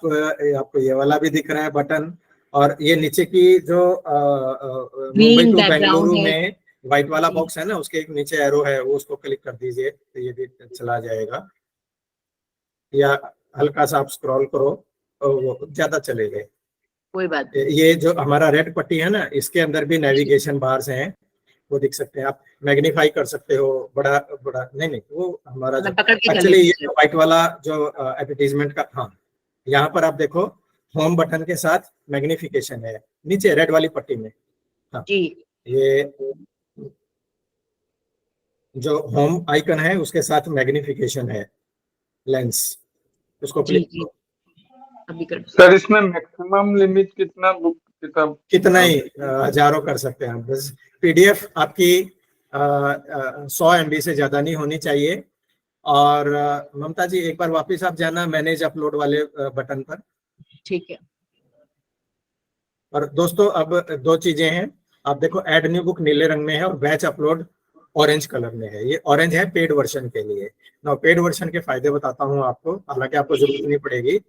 आपको ये वाला भी दिख रहा है बटन, और ये नीचे की जो मुंबई टू बेंगलुरु में व्हाइट वाला बॉक्स है ना, उसके एक नीचे एरो है, वो उसको क्लिक कर दीजिए तो ये भी चला जाएगा, या हल्का सा आप स्क्रॉल करो तो वो ज्यादा चले गए। कोई बात। ये जो हमारा रेड पट्टी है ना, इसके अंदर भी नेविगेशन बार्स हैं, वो दिख सकते हैं। आप मैग्नीफाई कर सकते हो, बड़ा बड़ा नहीं, वो हमारा जो एक्चुअली ये व्हाइट वाला जो एडवर्टीजमेंट का, हाँ यहाँ पर आप देखो होम बटन के साथ मैग्निफिकेशन है नीचे रेड वाली पट्टी में। हाँ जी, ये जो होम आइकन है उसके साथ मैग्निफिकेशन है, लेंस, उसको क्लिक करो। अभी कर। सर इसमें मैक्सिमम लिमिट कितना बुक किताब? कितना ही हजारों कर सकते हैं बस। पीडीएफ आपकी 100 MB से ज्यादा नहीं होनी चाहिए। और ममता जी एक बार वापस आप जाना मैनेज अपलोड वाले बटन पर। ठीक है। और दोस्तों अब दो चीजें हैं, आप देखो ऐड न्यू बुक नीले रंग में है और बैच अपलोड ऑरेंज कलर में है। ये ऑरेंज है पेड वर्जन के लिए। ना पेड वर्जन के फायदे बताता हूँ आपको, हालांकि आपको जरूरत नहीं पड़ेगी।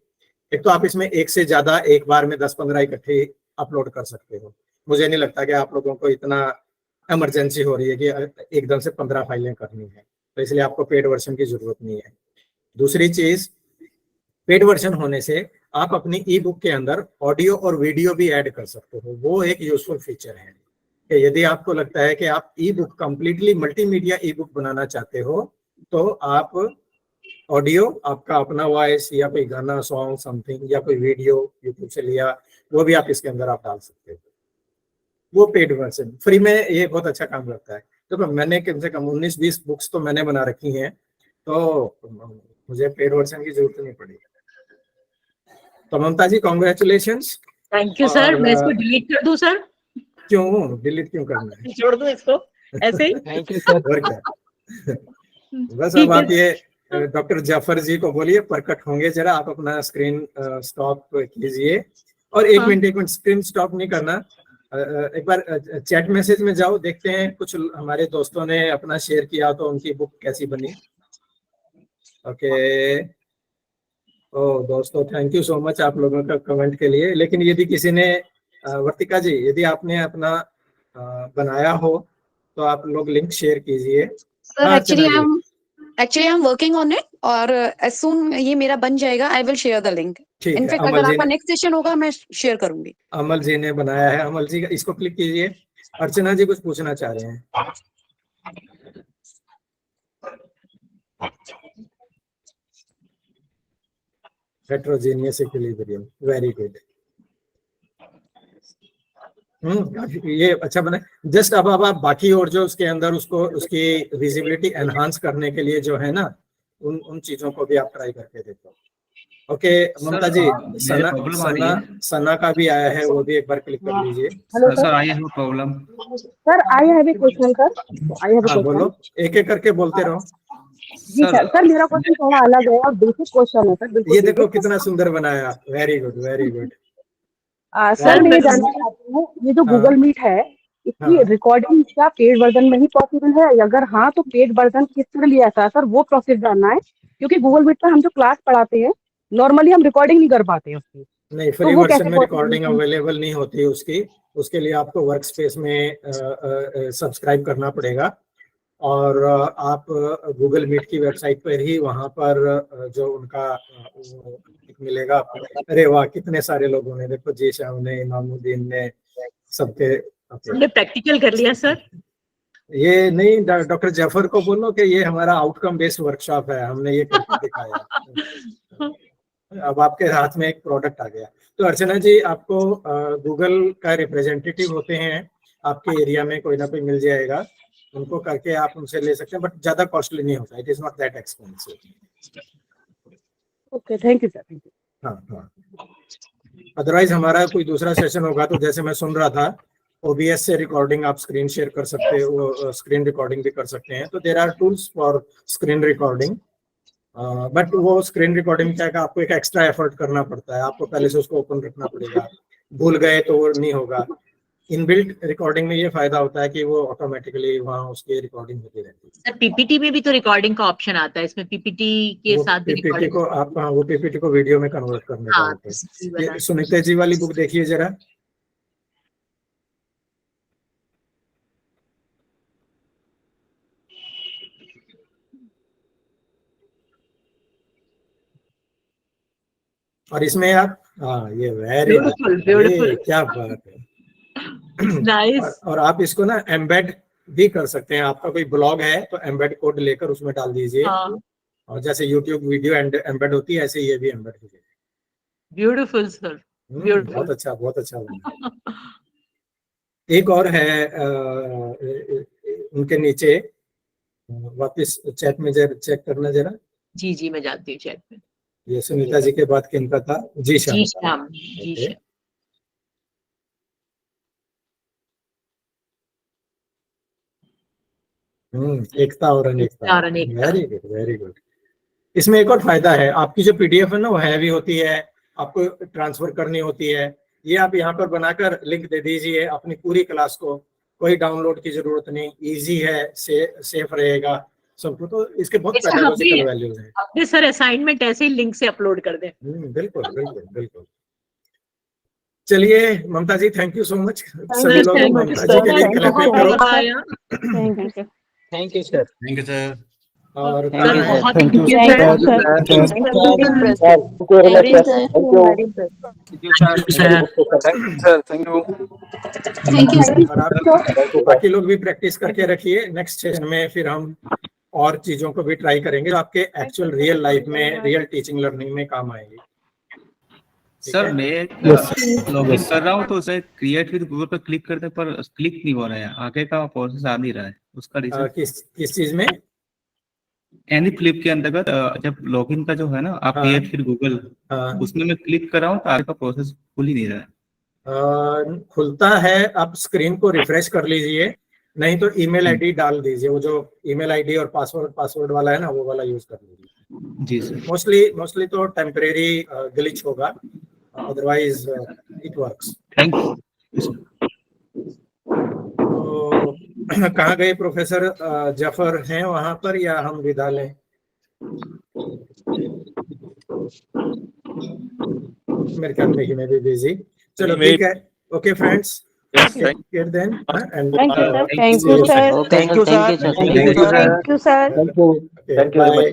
एक तो आप इसमें एक से ज्यादा एक बार में 10-15 इकट्ठे अपलोड कर सकते हो। मुझे नहीं लगता कि आप लोगों को इतना इमरजेंसी हो रही है कि एकदम से 15 फाइलें करनी है, तो इसलिए आपको पेड वर्जन की जरूरत नहीं है। दूसरी चीज, पेड वर्जन होने से आप अपनी ई बुक के अंदर ऑडियो और वीडियो भी ऐड कर सकते हो। वो एक यूजफुल फीचर है कि यदि आपको लगता है कि आप e book completely multimedia e book बनाना चाहते हो, तो आप ऑडियो, आपका अपना वॉइस या कोई गाना, सॉन्ग, समथिंग, या कोई वीडियो यूट्यूब से लिया, वो भी आप इसके अंदर आप डाल सकते हो। वो पेड वर्जन, फ्री में ये बहुत अच्छा काम करता है। तो मैंने कम से कम 19-20 बुक्स तो मैंने बना रखी हैं, तो मुझे पेड वर्जन की जरूरत नहीं पड़ी। तो ममता जी कॉन्ग्रेचुलेशंस। Thank you sir. मैं इसको डिलीट कर दूं सर? क्यों डिलीट क्यों करना है, छोड़ दो इसको ऐसे ही। Thank you sir. और क्या बस अब आप ये डॉक्टर जाफर जी को बोलिए प्रकट होंगे, जरा आप अपना स्क्रीन स्टॉप कीजिए। और एक मिनट स्क्रीन स्टॉप नहीं करना, एक बार चैट मैसेज में जाओ, देखते हैं कुछ हमारे दोस्तों ने अपना शेयर किया तो उनकी बुक कैसी बनी। ओके, ओ दोस्तों थैंक यू सो मच आप लोगों का कमेंट के लिए। लेकिन यदि किसी ने वर्तिका जी, यदि आपने अपना बनाया हो तो आप लोग लिंक शेयर कीजिए। Sir actually I am working on it, और एज सून ये मेरा बन जाएगा I will share the link. ठीक है, इनफैक्ट अगर आपका नेक्स्ट सेशन होगा मैं शेयर करूंगी। अमल जी ने बनाया है, अमल जी इसको क्लिक कीजिए। अर्चना जी कुछ पूछना चाह रहे हैं। Heterogeneous equilibrium, very good. ये अच्छा बना। जस्ट अब आप बाकी और जो उसके अंदर उसकी विजिबिलिटी एनहांस करने के लिए जो है ना, उन चीजों को भी आप ट्राई करके देखो। ओके ममता जी, सना का भी आया है, वो भी एक बार क्लिक कर लीजिए। Sir I have problem. Sir I have a question sir. I have हाँ बोलो, एक एक करके बोलते रहो। जी सर। सर मेरा क्वेश्चन थोड़ा अलग है और बेसिक क्वेश्चन है सर। ये देखो कितना सुंदर बनाया, very good very good. Sir मैं ये जानना चाहती हूँ, ये जो गूगल मीट है इसकी हाँ। रिकॉर्डिंग क्या पेड वर्जन में ही पॉसिबल है? अगर हाँ तो पेड वर्जन किस तरह लिया था सर, वो प्रोसेस जानना है, क्योंकि गूगल मीट पर हम जो क्लास पढ़ाते हैं नॉर्मली हम रिकॉर्डिंग नहीं कर पाते हैं उसकी, नहीं, तो फ्री वो वर्जन कैसे में पॉसिबल रिकॉर्डिंग है? अवेलेबल नहीं होती है उसकी। उसके लिए आपको वर्क स्पेस में सब्सक्राइब करना पड़ेगा, और आप गूगल मीट की वेबसाइट पर ही वहां पर जो उनका वो एक मिलेगा आपको। अरे वाह, कितने सारे लोगों ने, देखो जी शाह ने, इमामुद्दीन ने, सबके। हमने प्रैक्टिकल कर लिया सर। ये नहीं, डॉक्टर जफर को बोलो कि ये हमारा आउटकम बेस्ड वर्कशॉप है, हमने ये करके दिखाया। अब आपके हाथ में एक प्रोडक्ट आ गया। तो अर्चना जी, आपको गूगल का रिप्रेजेंटेटिव होते हैं आपके एरिया में, कोई ना कोई मिल जाएगा, उनको करके आप उनसे ले सकते हैं, बट ज्यादा कॉस्टली नहीं होता, it is not that expensive. Okay, thank you sir, thank you. हाँ हाँ। अदरवाइज हमारा कोई दूसरा सेशन होगा तो जैसे मैं सुन रहा था, ओबीएस से रिकॉर्डिंग आप स्क्रीन शेयर कर सकते हो, स्क्रीन रिकॉर्डिंग भी कर सकते हैं, तो there are tools for screen recording. But वो स्क्रीन रिकॉर्डिंग क्या है कि आपको एक एक्स्ट्रा एफर्ट करना पड़ता है, आपको पहले से उसको ओपन रखना पड़ेगा, भूल गए तो वो नहीं होगा। इनबिल्ट रिकॉर्डिंग में ये फायदा होता है कि वो ऑटोमेटिकली वहाँ उसकी रिकॉर्डिंग होती रहती है। सर पीपीटी में भी तो रिकॉर्डिंग का ऑप्शन आता है, इसमें पीपीटी के वो साथ भी पीपीटी रिकॉर्डिंग। को आप, हाँ, वो पीपीटी को वीडियो में कन्वर्ट करने का हाँ होता PPT है। ये वाला। सुनीता जी वाली बुक देखिए जरा। और इसमें आप, हाँ, ये वेरी गुड, ब्यूटीफुल ये ब्यूटीफुल क्या बात है। नाइस। और आप इसको ना एम्बेड भी कर सकते हैं, आपका कोई ब्लॉग है तो एम्बेड कोड लेकर उसमें डाल दीजिए, हाँ और जैसे यूट्यूब वीडियो एम्बेड होती है, ऐसे ये भी एम्बेड हो जाएगी। ब्यूटीफुल सर बहुत ब्यूटीफुल। अच्छा, बहुत अच्छा बना। एक और है उनके नीचे, वापस चैट में जरा चेक करना जरा। जी जी मैं जाती हूँ चैट में। ये सुनीता जी के बाद किनका था? जी जी श्याम। श्याम जी ओके। श्याम। एकता और अनेकता। और अनेकता। Very good, very good. इसमें एक और फायदा है, आपकी जो पीडीएफ है ना वो हैवी होती है, आपको ट्रांसफर करनी होती है, ये आप यहाँ पर बनाकर लिंक दे दीजिए अपनी पूरी क्लास को, कोई डाउनलोड की जरूरत नहीं, इजी है, सेफ रहेगा सबको, तो इसके बहुत अच्छा पेडागोजिकल वैल्यूज हैं। अपने सर असाइनमेंट ऐसे ही लिंक से अपलोड कर दें। बिल्कुल बिल्कुल बिल्कुल। चलिए ममता जी, थैंक यू सो मच। सभी यू लोग सो मच ममता जी सर, के लिए थैंक यू क्लैपिंग सो करो। मच सर, आया। Thank you sir, thank you sir. Thank you sir. और Thank सर you, sir. बहुत thank you impressive। Sir, very impressive, very impressive. Sir thank you. Thank you sir. और आप बाकी लोग भी practice करके रखिए, नेक्स्ट सेशन में फिर हम और चीजों को भी ट्राई करेंगे जो आपके एक्चुअल रियल लाइफ में, रियल टीचिंग लर्निंग में काम आएंगी। सर मैं लॉगिन कर रहा हूँ तो उसे क्रिएट विद गूगल पर क्लिक करने पर क्लिक नहीं हो रहा है, आगे का प्रोसेस आ नहीं रहा है, उसका रीजन? किस चीज में? एनी फ्लिप के अंतर्गत जब लॉगिन का जो है ना, आप हाँ। क्रिएट फिर गूगल, हाँ। उसमें मैं क्लिक कर रहा हूँ तो आगे का प्रोसेस खुल ही नहीं रहा है। खुलता है, आप स्क्रीन को रिफ्रेश कर लीजिए, नहीं तो ईमेल आईडी डाल दीजिए, वो जो ईमेल आईडी और पासवर्ड वाला है ना, वो वाला यूज कर लीजिए। जी सर। मोस्टली तो टेम्परेरी ग्लिच होगा, otherwise it works. Thank you. तो कहाँ गए प्रोफेसर जफर, हैं वहां पर या हम विदा लें? मेरे ख्याल में ही मैं भी बिजी। चलो ठीक है, okay friends, get then and thank you sir, see thank you you sir, Okay, sir. Thank you, sir. Thank you, sir. Thank you sir, Okay, bye।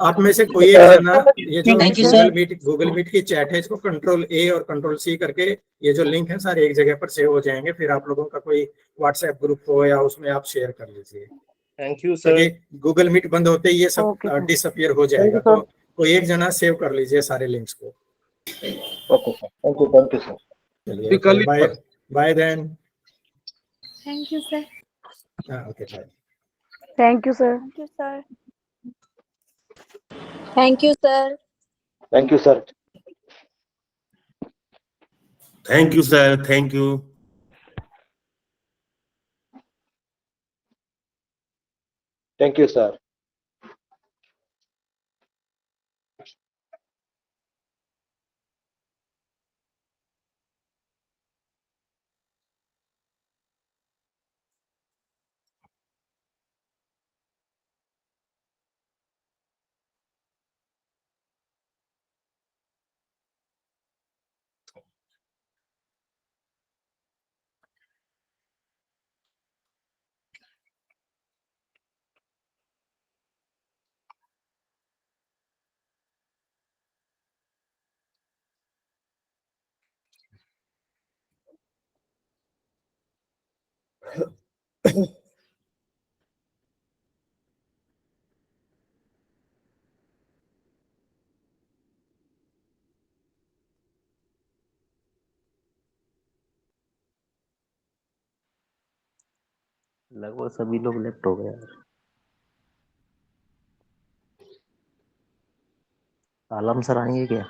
आप में से कोई एक जना ये जो Thank you, sir. Google Meet की chat है, इसको कंट्रोल ए और कंट्रोल सी करके, ये जो लिंक है सारे एक जगह पर सेव हो जाएंगे, फिर आप लोगों का कोई व्हाट्सएप ग्रुप हो या उसमें आप शेयर कर लीजिए। थैंक यू क्योंकि गूगल मीट बंद होते ही ये सब Okay, sir. डिसअपियर हो जाएगा, तो कोई एक जना सेव कर लीजिए सारे लिंक्स को। Okay sir, thank you sir. चलिए, bye bye then. Thank you sir. Okay bye. Thank you sir, thank you sir. Thank you sir. Thank you sir. Thank you. Thank you sir. लगभग सभी लोग left हो गए यार। आलम sir आएंगे क्या?